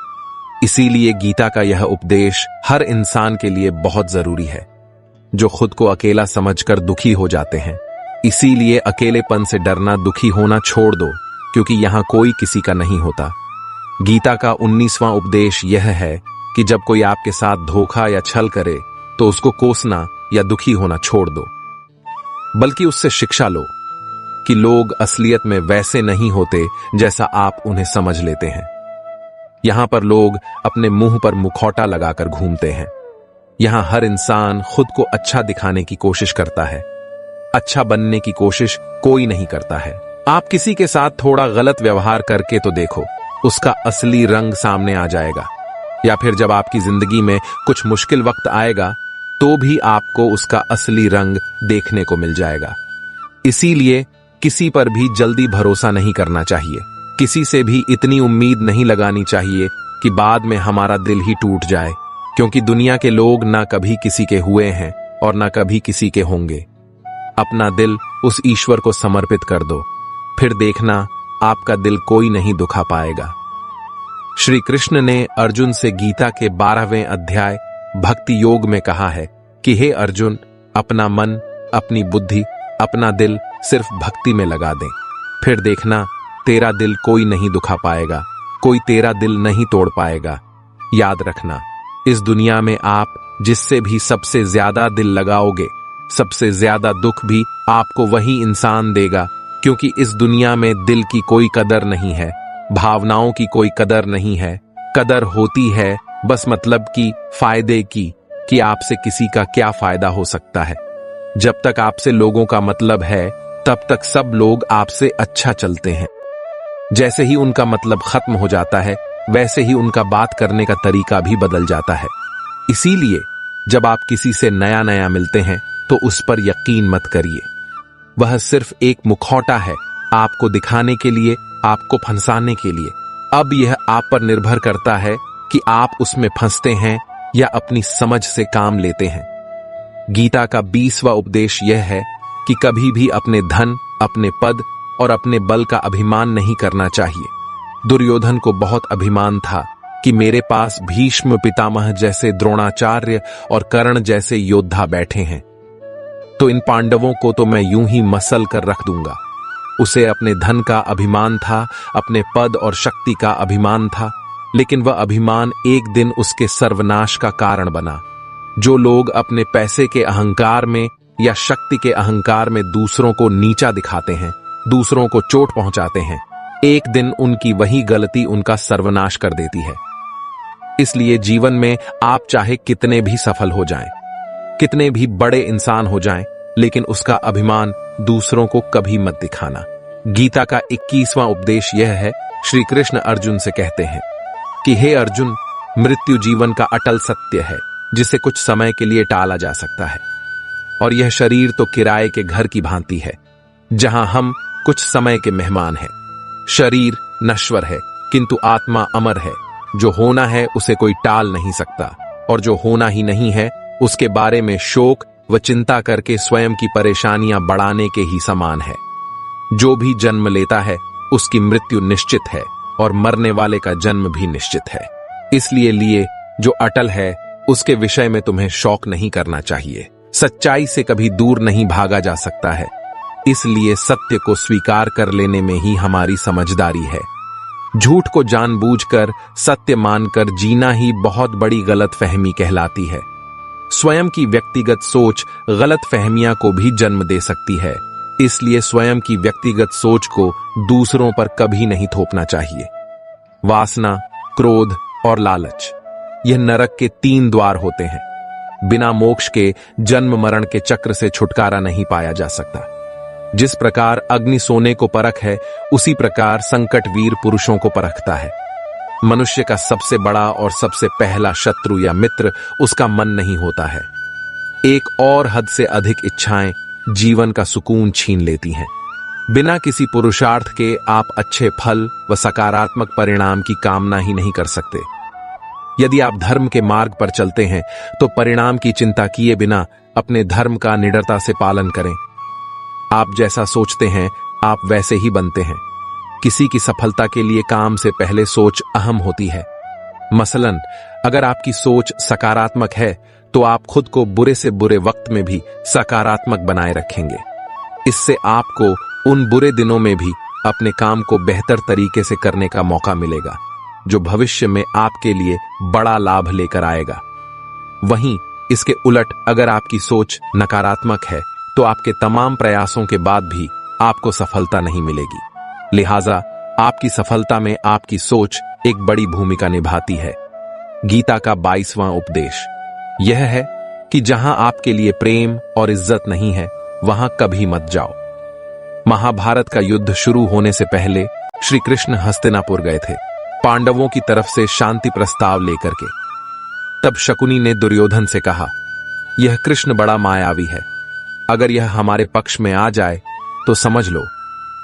इसीलिए गीता का यह उपदेश हर इंसान के लिए बहुत जरूरी है, जो खुद को अकेला समझकर दुखी हो जाते हैं। इसीलिए अकेलेपन से डरना, दुखी होना छोड़ दो, क्योंकि यहां कोई किसी का नहीं होता। गीता का 19वां उपदेश यह है कि जब कोई आपके साथ धोखा या छल करे तो उसको कोसना या दुखी होना छोड़ दो, बल्कि उससे शिक्षा लो कि लोग असलियत में वैसे नहीं होते जैसा आप उन्हें समझ लेते हैं। यहां पर लोग अपने मुंह पर मुखौटा लगाकर घूमते हैं। यहां हर इंसान खुद को अच्छा दिखाने की कोशिश करता है, अच्छा बनने की कोशिश कोई नहीं करता है। आप किसी के साथ थोड़ा गलत व्यवहार करके तो देखो, उसका असली रंग सामने आ जाएगा। या फिर जब आपकी जिंदगी में कुछ मुश्किल वक्त आएगा तो भी आपको उसका असली रंग देखने को मिल जाएगा। इसीलिए किसी पर भी जल्दी भरोसा नहीं करना चाहिए। किसी से भी इतनी उम्मीद नहीं लगानी चाहिए कि बाद में हमारा दिल ही टूट जाए, क्योंकि दुनिया के लोग ना कभी किसी के हुए हैं और ना कभी किसी के होंगे। अपना दिल उस ईश्वर को समर्पित कर दो, फिर देखना आपका दिल कोई नहीं दुखा पाएगा। श्री कृष्ण ने अर्जुन से गीता के 12वें अध्याय भक्ति योग में कहा है कि हे अर्जुन, अपना मन, अपनी बुद्धि, अपना दिल सिर्फ भक्ति में लगा दें, फिर देखना तेरा दिल कोई नहीं दुखा पाएगा, कोई तेरा दिल नहीं तोड़ पाएगा। याद रखना, इस दुनिया में आप जिससे भी सबसे ज्यादा दिल लगाओगे, सबसे ज्यादा दुख भी आपको वही इंसान देगा, क्योंकि इस दुनिया में दिल की कोई कदर नहीं है, भावनाओं की कोई कदर नहीं है। कदर होती है बस मतलब की, फायदे की, कि आपसे किसी का क्या फायदा हो सकता है। जब तक आपसे लोगों का मतलब है तब तक सब लोग आपसे अच्छा चलते हैं। जैसे ही उनका मतलब खत्म हो जाता है वैसे ही उनका बात करने का तरीका भी बदल जाता है। इसीलिए जब आप किसी से नया नया मिलते हैं तो उस पर यकीन मत करिए। वह सिर्फ एक मुखौटा है, आपको दिखाने के लिए, आपको फंसाने के लिए। अब यह आप पर निर्भर करता है कि आप उसमें फंसते हैं या अपनी समझ से काम लेते हैं। गीता का 20वां उपदेश यह है कि कभी भी अपने धन, अपने पद और अपने बल का अभिमान नहीं करना चाहिए। दुर्योधन को बहुत अभिमान था कि मेरे पास भीष्म पितामह जैसे, द्रोणाचार्य और कर्ण जैसे योद्धा बैठे हैं, तो इन पांडवों को तो मैं यूं ही मसल कर रख दूंगा। उसे अपने धन का अभिमान था, अपने पद और शक्ति का अभिमान था, लेकिन वह अभिमान एक दिन उसके सर्वनाश का कारण बना। जो लोग अपने पैसे के अहंकार में या शक्ति के अहंकार में दूसरों को नीचा दिखाते हैं, दूसरों को चोट पहुंचाते हैं, एक दिन उनकी वही गलती उनका सर्वनाश कर देती है। इसलिए जीवन में आप चाहे कितने भी सफल हो जाएं, कितने भी बड़े इंसान हो जाएं, लेकिन उसका अभिमान दूसरों को कभी मत दिखाना। गीता का 21वां उपदेश यह है, श्री कृष्ण अर्जुन से कहते हैं कि हे अर्जुन, मृत्यु जीवन का अटल सत्य है जिसे कुछ समय के लिए टाला जा सकता है, और यह शरीर तो किराए के घर की भांति है जहां हम कुछ समय के मेहमान हैं। शरीर नश्वर है किंतु आत्मा अमर है। जो होना है उसे कोई टाल नहीं सकता, और जो होना ही नहीं है उसके बारे में शोक व चिंता करके स्वयं की परेशानियां बढ़ाने के ही समान है। जो भी जन्म लेता है उसकी मृत्यु निश्चित है, और मरने वाले का जन्म भी निश्चित है। इसलिए लिए जो अटल है उसके विषय में तुम्हें शौक नहीं करना चाहिए। सच्चाई से कभी दूर नहीं भागा जा सकता है, इसलिए सत्य को स्वीकार कर लेने में ही हमारी समझदारी है। झूठ को जानबूझकर सत्य मानकर जीना ही बहुत बड़ी गलतफहमी कहलाती है। स्वयं की व्यक्तिगत सोच गलतफहमियां को भी जन्म दे सकती है, इसलिए स्वयं की व्यक्तिगत सोच को दूसरों पर कभी नहीं थोपना चाहिए। वासना, क्रोध और लालच, यह नरक के 3 द्वार होते हैं। बिना मोक्ष के जन्म मरण के चक्र से छुटकारा नहीं पाया जा सकता। जिस प्रकार अग्नि सोने को परख है, उसी प्रकार संकट वीर पुरुषों को परखता है। मनुष्य का सबसे बड़ा और सबसे पहला शत्रु या मित्र उसका मन नहीं होता है। एक और हद से अधिक इच्छाएं जीवन का सुकून छीन लेती हैं। बिना किसी पुरुषार्थ के आप अच्छे फल व सकारात्मक परिणाम की कामना ही नहीं कर सकते। यदि आप धर्म के मार्ग पर चलते हैं तो परिणाम की चिंता किए बिना अपने धर्म का निडरता से पालन करें। आप जैसा सोचते हैं आप वैसे ही बनते हैं। किसी की सफलता के लिए काम से पहले सोच अहम होती है। मसलन, अगर आपकी सोच सकारात्मक है तो आप खुद को बुरे से बुरे वक्त में भी सकारात्मक बनाए रखेंगे। इससे आपको उन बुरे दिनों में भी अपने काम को बेहतर तरीके से करने का मौका मिलेगा, जो भविष्य में आपके लिए बड़ा लाभ लेकर आएगा। वहीं इसके उलट अगर आपकी सोच नकारात्मक है तो आपके तमाम प्रयासों के बाद भी आपको सफलता नहीं मिलेगी। लिहाजा आपकी सफलता में आपकी सोच एक बड़ी भूमिका निभाती है। गीता का 22वां उपदेश यह है कि जहां आपके लिए प्रेम और इज्जत नहीं है वहां कभी मत जाओ। महाभारत का युद्ध शुरू होने से पहले श्री कृष्ण हस्तिनापुर गए थे, पांडवों की तरफ से शांति प्रस्ताव लेकर के। तब शकुनी ने दुर्योधन से कहा, यह कृष्ण बड़ा मायावी है, अगर यह हमारे पक्ष में आ जाए तो समझ लो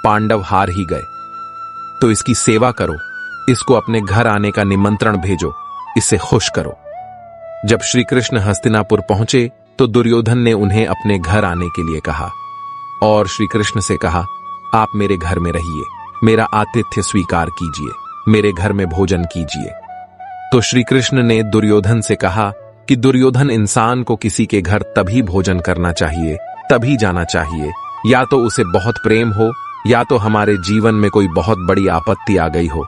पांडव हार ही गए। तो इसकी सेवा करो, इसको अपने घर आने का निमंत्रण भेजो, इसे खुश करो। जब श्री कृष्ण हस्तिनापुर पहुंचे तो दुर्योधन ने उन्हें अपने घर आने के लिए कहा और श्री कृष्ण से कहा, आप मेरे घर में रहिए, मेरा आतिथ्य स्वीकार कीजिए, मेरे घर में भोजन कीजिए। तो श्री कृष्ण ने दुर्योधन से कहा कि दुर्योधन इंसान को किसी के घर तभी भोजन करना चाहिए, तभी जाना चाहिए, या तो उसे बहुत प्रेम हो या तो हमारे जीवन में कोई बहुत बड़ी आपत्ति आ गई हो।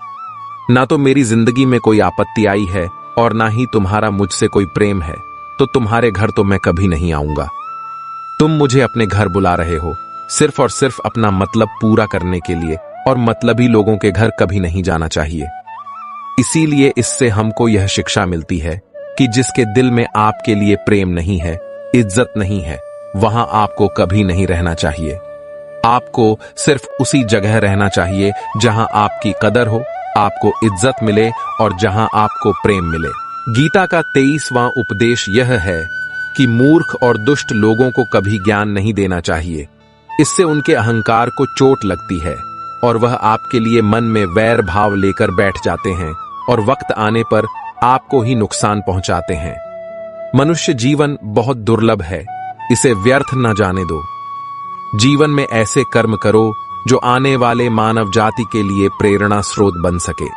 ना तो मेरी जिंदगी में कोई आपत्ति आई है और ना ही तुम्हारा मुझसे कोई प्रेम है, तो तुम्हारे घर तो मैं कभी नहीं आऊंगा। तुम मुझे अपने घर बुला रहे हो सिर्फ और सिर्फ अपना मतलब पूरा करने के लिए, और मतलबी लोगों के घर कभी नहीं जाना चाहिए। इसीलिए इससे हमको यह शिक्षा मिलती है कि जिसके दिल में आपके लिए प्रेम नहीं है, इज्जत नहीं है, वहां आपको कभी नहीं रहना चाहिए। आपको सिर्फ उसी जगह रहना चाहिए जहां आपकी कदर हो, आपको इज्जत मिले और जहां आपको प्रेम मिले। गीता का 23वां उपदेश यह है कि मूर्ख और दुष्ट लोगों को कभी ज्ञान नहीं देना चाहिए। इससे उनके अहंकार को चोट लगती है और वह आपके लिए मन में वैर भाव लेकर बैठ जाते हैं और वक्त आने पर आपको ही नुकसान पहुंचाते हैं। मनुष्य जीवन बहुत दुर्लभ है, इसे व्यर्थ न जाने दो। जीवन में ऐसे कर्म करो जो आने वाले मानव जाति के लिए प्रेरणा स्रोत बन सके।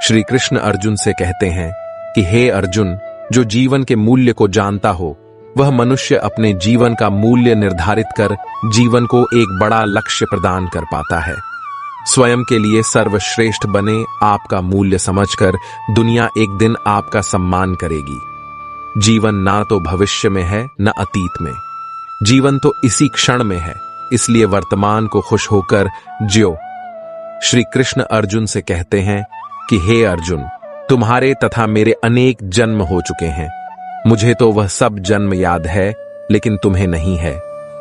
श्री कृष्ण अर्जुन से कहते हैं कि हे अर्जुन, जो जीवन के मूल्य को जानता हो वह मनुष्य अपने जीवन का मूल्य निर्धारित कर जीवन को एक बड़ा लक्ष्य प्रदान कर पाता है। स्वयं के लिए सर्वश्रेष्ठ बने, आपका मूल्य समझकर दुनिया एक दिन आपका सम्मान करेगी। जीवन ना तो भविष्य में है न अतीत में, जीवन तो इसी क्षण में है, इसलिए वर्तमान को खुश होकर जियो। श्री कृष्ण अर्जुन से कहते हैं कि हे अर्जुन, तुम्हारे तथा मेरे अनेक जन्म हो चुके हैं, मुझे तो वह सब जन्म याद है, लेकिन तुम्हें नहीं है।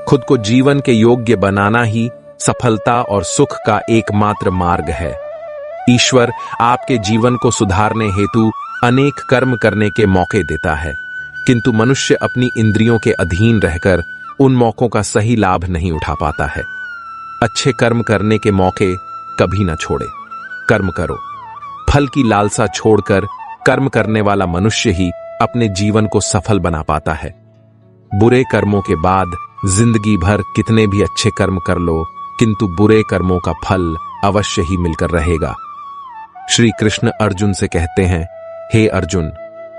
खुद को जीवन के योग्य बनाना ही सफलता और सुख का एकमात्र मार्ग है। ईश्वर आपके जीवन को सुधारने हेतु अनेक कर्म करने के मौके देता है, किंतु मनुष्य अपनी इंद्रियों के अधीन रहकर उन मौकों का सही लाभ नहीं उठा पाता है। अच्छे कर्म करने के मौके कभी न छोड़े, कर्म करो। फल की लालसा छोड़कर कर्म करने वाला मनुष्य ही अपने जीवन को सफल बना पाता है। बुरे कर्मों के बाद जिंदगी भर कितने भी अच्छे कर्म कर लो, किंतु बुरे कर्मों का फल अवश्य ही मिलकर रहेगा। श्री कृष्ण अर्जुन से कहते हैं, हे अर्जुन,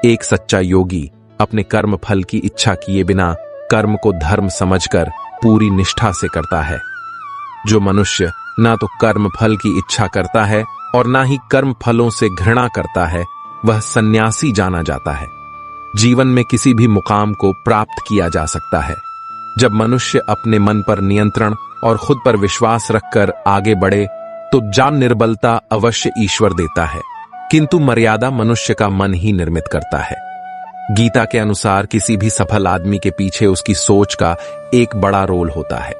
एक सच्चा योगी अपने कर्म फल की इच्छा किए बिना कर्म को धर्म समझकर पूरी निष्ठा से करता है। जो मनुष्य ना तो कर्म फल की इच्छा करता है और ना ही कर्म फलों से घृणा करता है, वह सन्यासी जाना जाता है। जीवन में किसी भी मुकाम को प्राप्त किया जा सकता है जब मनुष्य अपने मन पर नियंत्रण और खुद पर विश्वास रखकर आगे बढ़े, तो जान निर्बलता अवश्य ईश्वर देता है, किंतु मर्यादा मनुष्य का मन ही निर्मित करता है। गीता के अनुसार किसी भी सफल आदमी के पीछे उसकी सोच का एक बड़ा रोल होता है।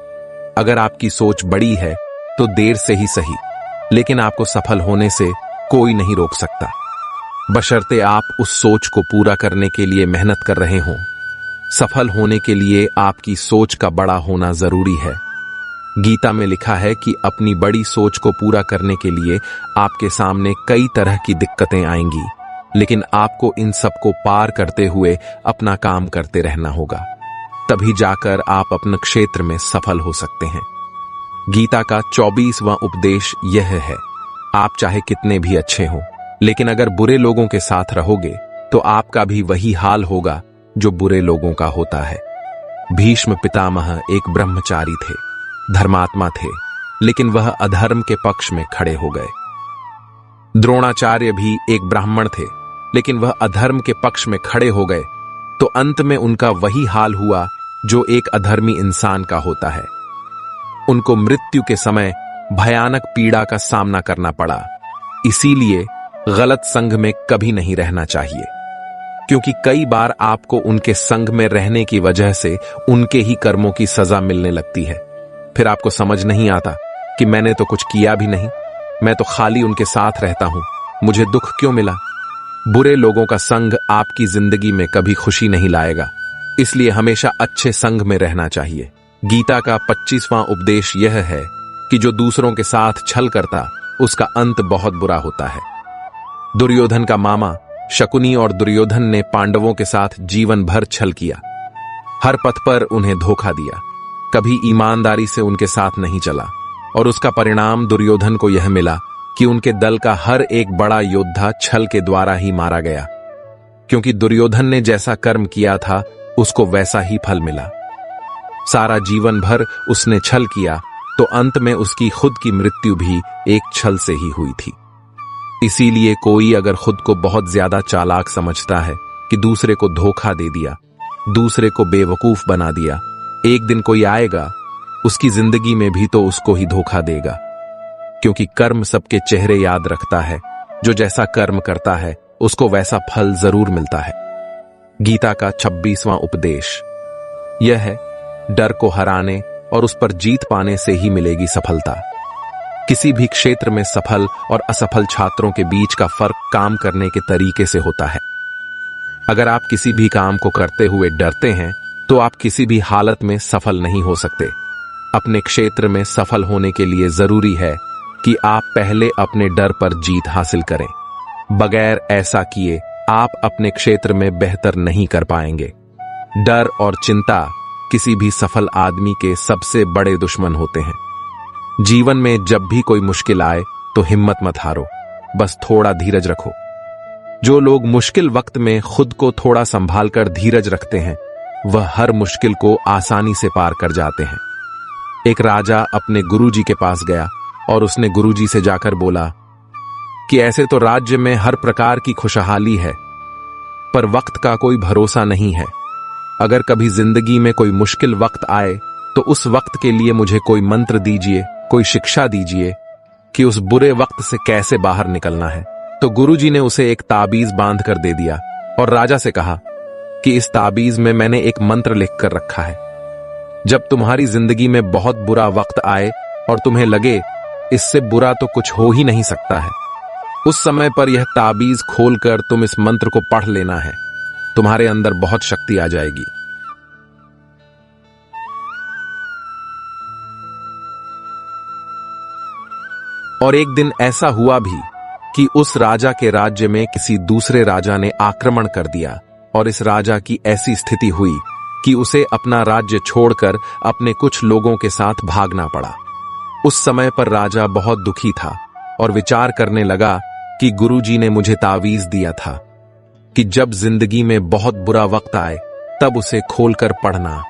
अगर आपकी सोच बड़ी है तो देर से ही सही, लेकिन आपको सफल होने से कोई नहीं रोक सकता, बशर्ते आप उस सोच को पूरा करने के लिए मेहनत कर रहे हों। सफल होने के लिए आपकी सोच का बड़ा होना जरूरी है। गीता में लिखा है कि अपनी बड़ी सोच को पूरा करने के लिए आपके सामने कई तरह की दिक्कतें आएंगी, लेकिन आपको इन सब को पार करते हुए अपना काम करते रहना होगा, तभी जाकर आप अपने क्षेत्र में सफल हो सकते हैं। गीता का 24वां उपदेश यह है, आप चाहे कितने भी अच्छे हों, लेकिन अगर बुरे लोगों के साथ रहोगे तो आपका भी वही हाल होगा जो बुरे लोगों का होता है। भीष्म पितामह एक ब्रह्मचारी थे, धर्मात्मा थे, लेकिन वह अधर्म के पक्ष में खड़े हो गए। द्रोणाचार्य भी एक ब्राह्मण थे, लेकिन वह अधर्म के पक्ष में खड़े हो गए, तो अंत में उनका वही हाल हुआ जो एक अधर्मी इंसान का होता है। उनको मृत्यु के समय भयानक पीड़ा का सामना करना पड़ा। इसीलिए गलत संग में कभी नहीं रहना चाहिए, क्योंकि कई बार आपको उनके संग में रहने की वजह से उनके ही कर्मों की सजा मिलने लगती है। फिर आपको समझ नहीं आता कि मैंने तो कुछ किया भी नहीं, मैं तो खाली उनके साथ रहता हूं, मुझे दुख क्यों मिला? बुरे लोगों का संग आपकी जिंदगी में कभी खुशी नहीं लाएगा, इसलिए हमेशा अच्छे संग में रहना चाहिए। गीता का 25वां उपदेश यह है कि जो दूसरों के साथ छल करता उसका अंत बहुत बुरा होता है। दुर्योधन का मामा शकुनी और दुर्योधन ने पांडवों के साथ जीवन भर छल किया, हर पथ पर उन्हें धोखा दिया, कभी ईमानदारी से उनके साथ नहीं चला, और उसका परिणाम दुर्योधन को यह मिला कि उनके दल का हर एक बड़ा योद्धा छल के द्वारा ही मारा गया। क्योंकि दुर्योधन ने जैसा कर्म किया था उसको वैसा ही फल मिला। सारा जीवन भर उसने छल किया तो अंत में उसकी खुद की मृत्यु भी एक छल से ही हुई थी। इसीलिए कोई अगर खुद को बहुत ज्यादा चालाक समझता है कि दूसरे को धोखा दे दिया, दूसरे को बेवकूफ बना दिया, एक दिन कोई आएगा उसकी जिंदगी में भी तो उसको ही धोखा देगा। क्योंकि कर्म सबके चेहरे याद रखता है, जो जैसा कर्म करता है उसको वैसा फल जरूर मिलता है। गीता का 26वां उपदेश यह है, डर को हराने और उस पर जीत पाने से ही मिलेगी सफलता। किसी भी क्षेत्र में सफल और असफल छात्रों के बीच का फर्क काम करने के तरीके से होता है। अगर आप किसी भी काम को करते हुए डरते हैं तो आप किसी भी हालत में सफल नहीं हो सकते। अपने क्षेत्र में सफल होने के लिए जरूरी है कि आप पहले अपने डर पर जीत हासिल करें। बगैर ऐसा किए आप अपने क्षेत्र में बेहतर नहीं कर पाएंगे। डर और चिंता किसी भी सफल आदमी के सबसे बड़े दुश्मन होते हैं। जीवन में जब भी कोई मुश्किल आए तो हिम्मत मत हारो, बस थोड़ा धीरज रखो। जो लोग मुश्किल वक्त में खुद को थोड़ा संभाल कर धीरज रखते हैं वह हर मुश्किल को आसानी से पार कर जाते हैं। एक राजा अपने गुरुजी के पास गया और उसने गुरुजी से जाकर बोला कि ऐसे तो राज्य में हर प्रकार की खुशहाली है, पर वक्त का कोई भरोसा नहीं है। अगर कभी जिंदगी में कोई मुश्किल वक्त आए तो उस वक्त के लिए मुझे कोई मंत्र दीजिए, कोई शिक्षा दीजिए कि उस बुरे वक्त से कैसे बाहर निकलना है। तो गुरुजी ने उसे एक ताबीज बांध कर दे दिया और राजा से कहा कि इस ताबीज में मैंने एक मंत्र लिख कर रखा है। जब तुम्हारी जिंदगी में बहुत बुरा वक्त आए और तुम्हें लगे इससे बुरा तो कुछ हो ही नहीं सकता है, उस समय पर यह ताबीज खोलकर तुम इस मंत्र को पढ़ लेना है। तुम्हारे अंदर बहुत शक्ति आ जाएगी। और एक दिन ऐसा हुआ भी कि उस राजा के राज्य में किसी दूसरे राजा ने आक्रमण कर दिया और इस राजा की ऐसी स्थिति हुई कि उसे अपना राज्य छोड़कर अपने कुछ लोगों के साथ भागना पड़ा। उस समय पर राजा बहुत दुखी था और विचार करने लगा कि गुरुजी ने मुझे तावीज दिया था कि जब जिंदगी में बहुत बुरा वक्त आए तब उसे खोलकर पढ़ना,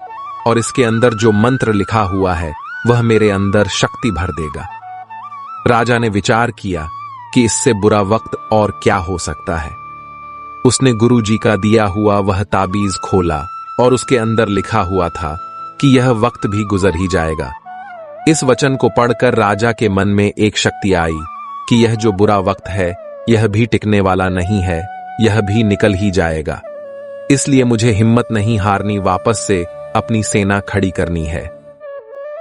और इसके अंदर जो मंत्र लिखा हुआ है वह मेरे अंदर शक्ति भर देगा। राजा ने विचार किया कि इससे बुरा वक्त और क्या हो सकता है। उसने गुरुजी का दिया हुआ वह ताबीज खोला और उसके अंदर लिखा हुआ था कि यह वक्त भी गुजर ही जाएगा। इस वचन को पढ़कर राजा के मन में एक शक्ति आई कि यह जो बुरा वक्त है यह भी टिकने वाला नहीं है, यह भी निकल ही जाएगा। इसलिए मुझे हिम्मत नहीं हारनी, वापस से अपनी सेना खड़ी करनी है।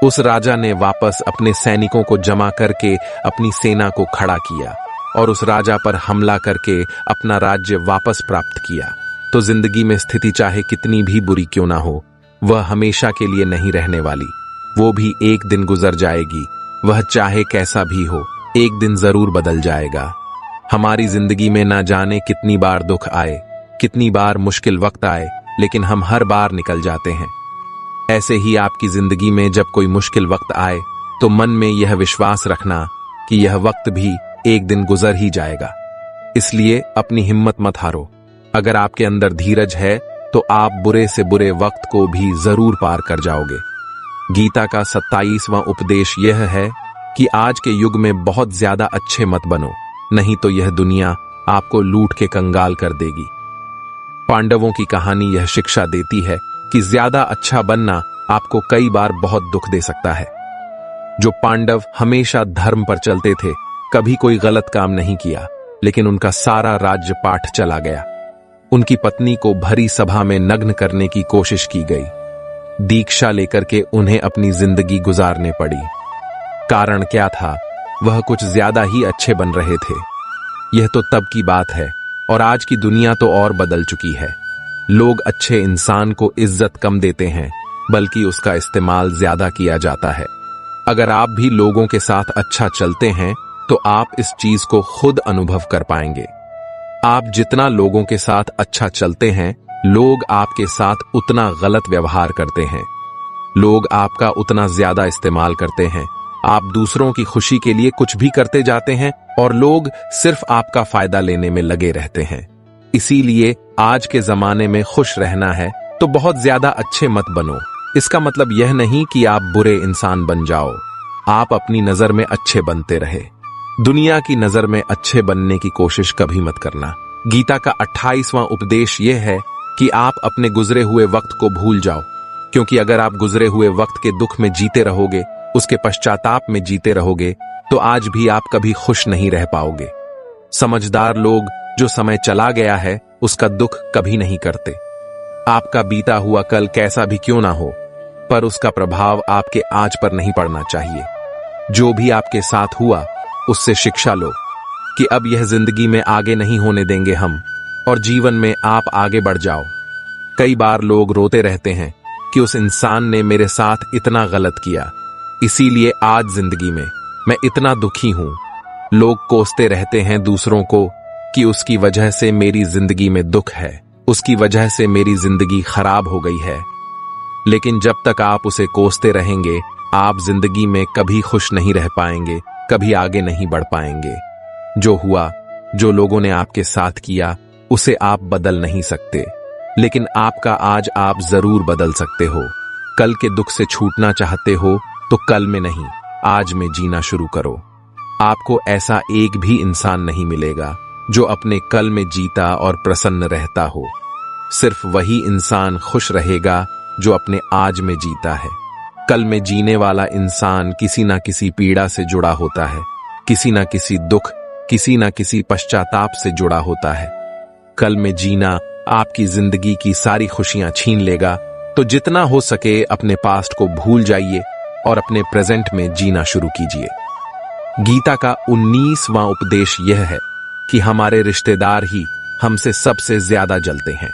उस राजा ने वापस अपने सैनिकों को जमा करके अपनी सेना को खड़ा किया और उस राजा पर हमला करके अपना राज्य वापस प्राप्त किया। तो जिंदगी में स्थिति चाहे कितनी भी बुरी क्यों ना हो, वह हमेशा के लिए नहीं रहने वाली। वो भी एक दिन गुजर जाएगी। वह चाहे कैसा भी हो, एक दिन जरूर बदल जाएगा। हमारी जिंदगी में ना जाने कितनी बार दुख आए, कितनी बार मुश्किल वक्त आए, लेकिन हम हर बार निकल जाते हैं। ऐसे ही आपकी जिंदगी में जब कोई मुश्किल वक्त आए तो मन में यह विश्वास रखना कि यह वक्त भी एक दिन गुजर ही जाएगा। इसलिए अपनी हिम्मत मत हारो। अगर आपके अंदर धीरज है तो आप बुरे से बुरे वक्त को भी जरूर पार कर जाओगे। गीता का 27वां उपदेश यह है कि आज के युग में बहुत ज्यादा अच्छे मत बनो, नहीं तो यह दुनिया आपको लूट के कंगाल कर देगी। पांडवों की कहानी यह शिक्षा देती है कि ज्यादा अच्छा बनना आपको कई बार बहुत दुख दे सकता है। जो पांडव हमेशा धर्म पर चलते थे, कभी कोई गलत काम नहीं किया, लेकिन उनका सारा राज्य पाठ चला गया। उनकी पत्नी को भरी सभा में नग्न करने की कोशिश की गई। दीक्षा लेकर के उन्हें अपनी जिंदगी गुजारने पड़ी। कारण क्या था? वह कुछ ज्यादा ही अच्छे बन रहे थे। यह तो तब की बात है, और आज की दुनिया तो और बदल चुकी है। लोग अच्छे इंसान को इज्जत कम देते हैं, बल्कि उसका इस्तेमाल ज्यादा किया जाता है। अगर आप भी लोगों के साथ अच्छा चलते हैं तो आप इस चीज को खुद अनुभव कर पाएंगे। आप जितना लोगों के साथ अच्छा चलते हैं, लोग आपके साथ उतना गलत व्यवहार करते हैं। लोग आपका उतना ज्यादा इस्तेमाल करते हैं। आप दूसरों की खुशी के लिए कुछ भी करते जाते हैं और लोग सिर्फ आपका फायदा लेने में लगे रहते हैं। इसीलिए आज के जमाने में खुश रहना है तो बहुत ज्यादा अच्छे मत बनो। इसका मतलब यह नहीं कि आप बुरे इंसान बन जाओ। आप अपनी नजर में अच्छे बनते रहे। दुनिया की नजर में अच्छे बनने की कोशिश कभी मत करना। गीता का 28वां उपदेश यह है कि आप अपने गुजरे हुए वक्त को भूल जाओ, क्योंकि अगर आप गुजरे हुए वक्त के दुख में जीते रहोगे, उसके पश्चाताप में जीते रहोगे, तो आज भी आप कभी खुश नहीं रह पाओगे। समझदार लोग जो समय चला गया है उसका दुख कभी नहीं करते। आपका बीता हुआ कल कैसा भी क्यों ना हो, पर उसका प्रभाव आपके आज पर नहीं पड़ना चाहिए। जो भी आपके साथ हुआ उससे शिक्षा लो कि अब यह जिंदगी में आगे नहीं होने देंगे हम, और जीवन में आप आगे बढ़ जाओ। कई बार लोग रोते रहते हैं कि उस इंसान ने मेरे साथ इतना गलत किया, इसीलिए आज जिंदगी में मैं इतना दुखी हूं। लोग कोसते रहते हैं दूसरों को कि उसकी वजह से मेरी जिंदगी में दुख है, उसकी वजह से मेरी जिंदगी खराब हो गई है। लेकिन जब तक आप उसे कोसते रहेंगे, आप जिंदगी में कभी खुश नहीं रह पाएंगे, कभी आगे नहीं बढ़ पाएंगे। जो हुआ, जो लोगों ने आपके साथ किया, उसे आप बदल नहीं सकते, लेकिन आपका आज आप जरूर बदल सकते हो। कल के दुख से छूटना चाहते हो तो कल में नहीं, आज में जीना शुरू करो। आपको ऐसा एक भी इंसान नहीं मिलेगा जो अपने कल में जीता और प्रसन्न रहता हो। सिर्फ वही इंसान खुश रहेगा जो अपने आज में जीता है। कल में जीने वाला इंसान किसी ना किसी पीड़ा से जुड़ा होता है, किसी ना किसी दुख, किसी ना किसी पश्चाताप से जुड़ा होता है। कल में जीना आपकी जिंदगी की सारी खुशियां छीन लेगा, तो जितना हो सके अपने पास्ट को भूल जाइए और अपने प्रेजेंट में जीना शुरू कीजिए। गीता का 19वां उपदेश यह है कि हमारे रिश्तेदार ही हमसे सबसे ज्यादा जलते हैं।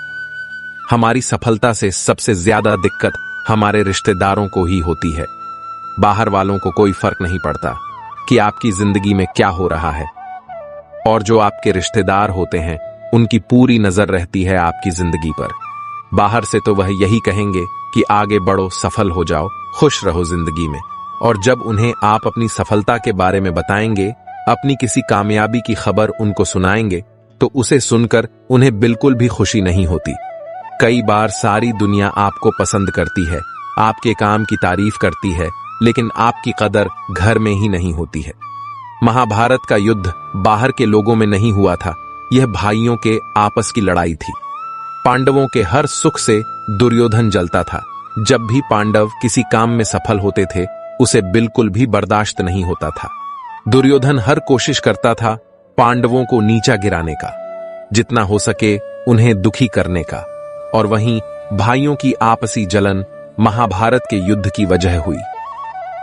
हमारी सफलता से सबसे ज्यादा दिक्कत हमारे रिश्तेदारों को ही होती है। बाहर वालों को कोई फर्क नहीं पड़ता कि आपकी जिंदगी में क्या हो रहा है, और जो आपके रिश्तेदार होते हैं उनकी पूरी नजर रहती है आपकी जिंदगी पर। बाहर से तो वह यही कहेंगे कि आगे बढ़ो, सफल हो जाओ, खुश रहो जिंदगी में, और जब उन्हें आप अपनी सफलता के बारे में बताएंगे, अपनी किसी कामयाबी की खबर उनको सुनाएंगे, तो उसे सुनकर उन्हें बिल्कुल भी खुशी नहीं होती। कई बार सारी दुनिया आपको पसंद करती है, आपके काम की तारीफ करती है, लेकिन आपकी कदर घर में ही नहीं होती है। महाभारत का युद्ध बाहर के लोगों में नहीं हुआ था, यह भाइयों के आपस की लड़ाई थी। पांडवों के हर सुख से दुर्योधन जलता था। जब भी पांडव किसी काम में सफल होते थे, उसे बिल्कुल भी बर्दाश्त नहीं होता था। दुर्योधन हर कोशिश करता था पांडवों को नीचा गिराने का, जितना हो सके उन्हें दुखी करने का, और वहीं भाइयों की आपसी जलन महाभारत के युद्ध की वजह हुई,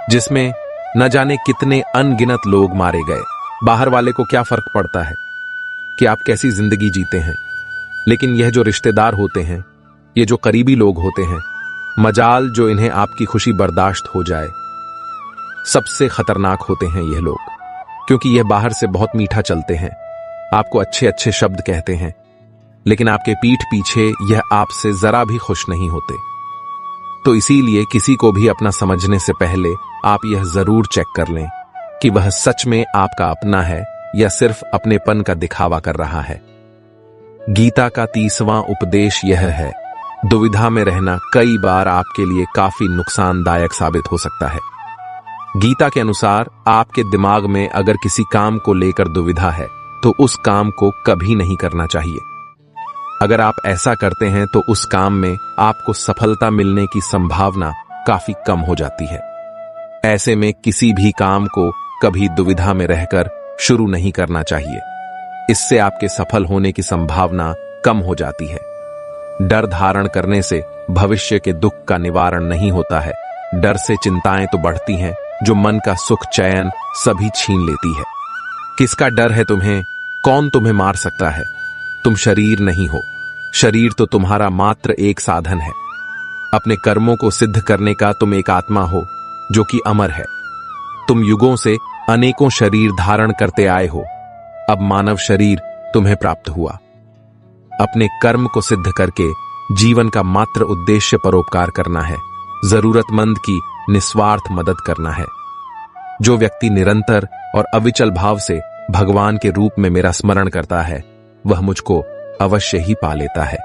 जिसमें न जाने कितने अनगिनत लोग मारे गए। बाहर वाले को क्या फर्क पड़ता है कि आप कैसी जिंदगी जीते हैं, लेकिन यह जो रिश्तेदार होते हैं, ये जो करीबी लोग होते हैं, मजाल जो इन्हें आपकी खुशी बर्दाश्त हो जाए। सबसे खतरनाक होते हैं यह लोग, क्योंकि यह बाहर से बहुत मीठा चलते हैं, आपको अच्छे अच्छे शब्द कहते हैं, लेकिन आपके पीठ पीछे यह आपसे जरा भी खुश नहीं होते। तो इसीलिए किसी को भी अपना समझने से पहले आप यह जरूर चेक कर लें कि वह सच में आपका अपना है या सिर्फ अपनेपन का दिखावा कर रहा है। गीता का 30वां उपदेश यह है, दुविधा में रहना कई बार आपके लिए काफी नुकसानदायक साबित हो सकता है। गीता के अनुसार आपके दिमाग में अगर किसी काम को लेकर दुविधा है तो उस काम को कभी नहीं करना चाहिए। अगर आप ऐसा करते हैं तो उस काम में आपको सफलता मिलने की संभावना काफी कम हो जाती है। ऐसे में किसी भी काम को कभी दुविधा में रहकर शुरू नहीं करना चाहिए, इससे आपके सफल होने की संभावना कम हो जाती है। डर धारण करने से भविष्य के दुख का निवारण नहीं होता है। डर से चिंताएं तो बढ़ती हैं, जो मन का सुख चैन सभी छीन लेती है। किसका डर है तुम्हें? कौन तुम्हें मार सकता है? तुम शरीर नहीं हो। शरीर तो तुम्हारा मात्र एक साधन है। अपने कर्मों को सिद्ध करने का तुम एक आत्मा हो जो कि अमर है। तुम युगों से अनेकों शरीर धारण करते आए हो। अब मानव शरीर तुम्हें प्राप्त हुआ। अपने कर्म को सिद्ध करके जीवन का मात्र उद्देश्य परोपकार करना है, जरूरतमंद की निस्वार्थ मदद करना है। जो व्यक्ति निरंतर और अविचल भाव से भगवान के रूप में मेरा स्मरण करता है, वह मुझको अवश्य ही पा लेता है।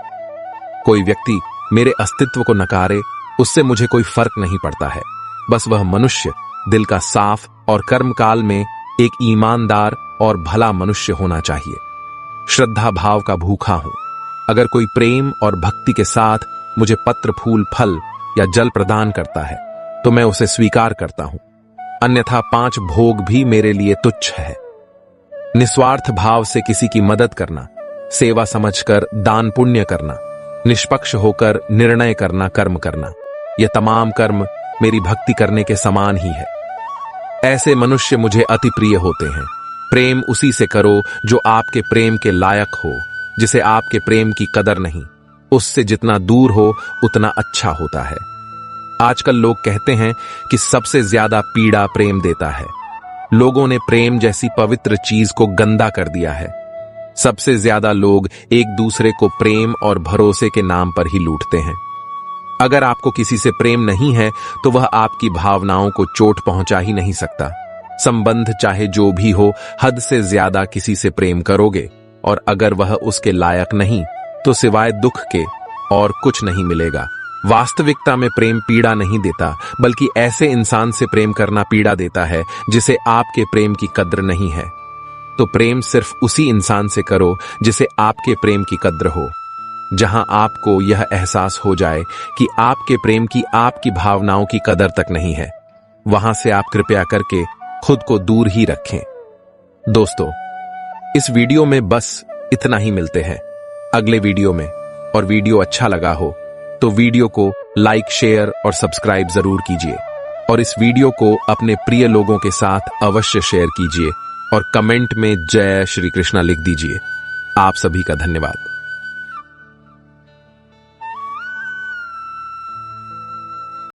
कोई व्यक्ति मेरे अस्तित्व को नकारे, उससे मुझे कोई फर्क नहीं पड़ता है। बस वह मनुष्य दिल का साफ और कर्मकाल में एक ईमानदार और भला मनुष्य होना चाहिए। श्रद्धा भाव का भूखा हूं। अगर कोई प्रेम और भक्ति के साथ मुझे पत्र, फूल, फल या जल प्रदान करता है तो मैं उसे स्वीकार करता हूं, अन्यथा 5 भोग भी मेरे लिए तुच्छ है। निस्वार्थ भाव से किसी की मदद करना, सेवा समझकर दान पुण्य करना, निष्पक्ष होकर निर्णय करना, कर्म करना, यह तमाम कर्म मेरी भक्ति करने के समान ही है। ऐसे मनुष्य मुझे अति प्रिय होते हैं। प्रेम उसी से करो जो आपके प्रेम के लायक हो। जिसे आपके प्रेम की कदर नहीं, उससे जितना दूर हो उतना अच्छा होता है। आजकल लोग कहते हैं कि सबसे ज्यादा पीड़ा प्रेम देता है। लोगों ने प्रेम जैसी पवित्र चीज को गंदा कर दिया है। सबसे ज्यादा लोग एक दूसरे को प्रेम और भरोसे के नाम पर ही लूटते हैं। अगर आपको किसी से प्रेम नहीं है तो वह आपकी भावनाओं को चोट पहुंचा ही नहीं सकता। संबंध चाहे जो भी हो, हद से ज्यादा किसी से प्रेम करोगे और अगर वह उसके लायक नहीं तो सिवाय दुख के और कुछ नहीं मिलेगा। वास्तविकता में प्रेम पीड़ा नहीं देता, बल्कि ऐसे इंसान से प्रेम करना पीड़ा देता है जिसे आपके प्रेम की कद्र नहीं है। तो प्रेम सिर्फ उसी इंसान से करो जिसे आपके प्रेम की कद्र हो। जहां आपको यह एहसास हो जाए कि आपके प्रेम की, आपकी भावनाओं की कदर तक नहीं है, वहां से आप कृपया करके खुद को दूर ही रखें। दोस्तों, इस वीडियो में बस इतना ही। मिलते हैं अगले वीडियो में। और वीडियो अच्छा लगा हो तो वीडियो को लाइक, शेयर और सब्सक्राइब जरूर कीजिए। और इस वीडियो को अपने प्रिय लोगों के साथ अवश्य शेयर कीजिए और कमेंट में जय श्री कृष्णा लिख दीजिए। आप सभी का धन्यवाद।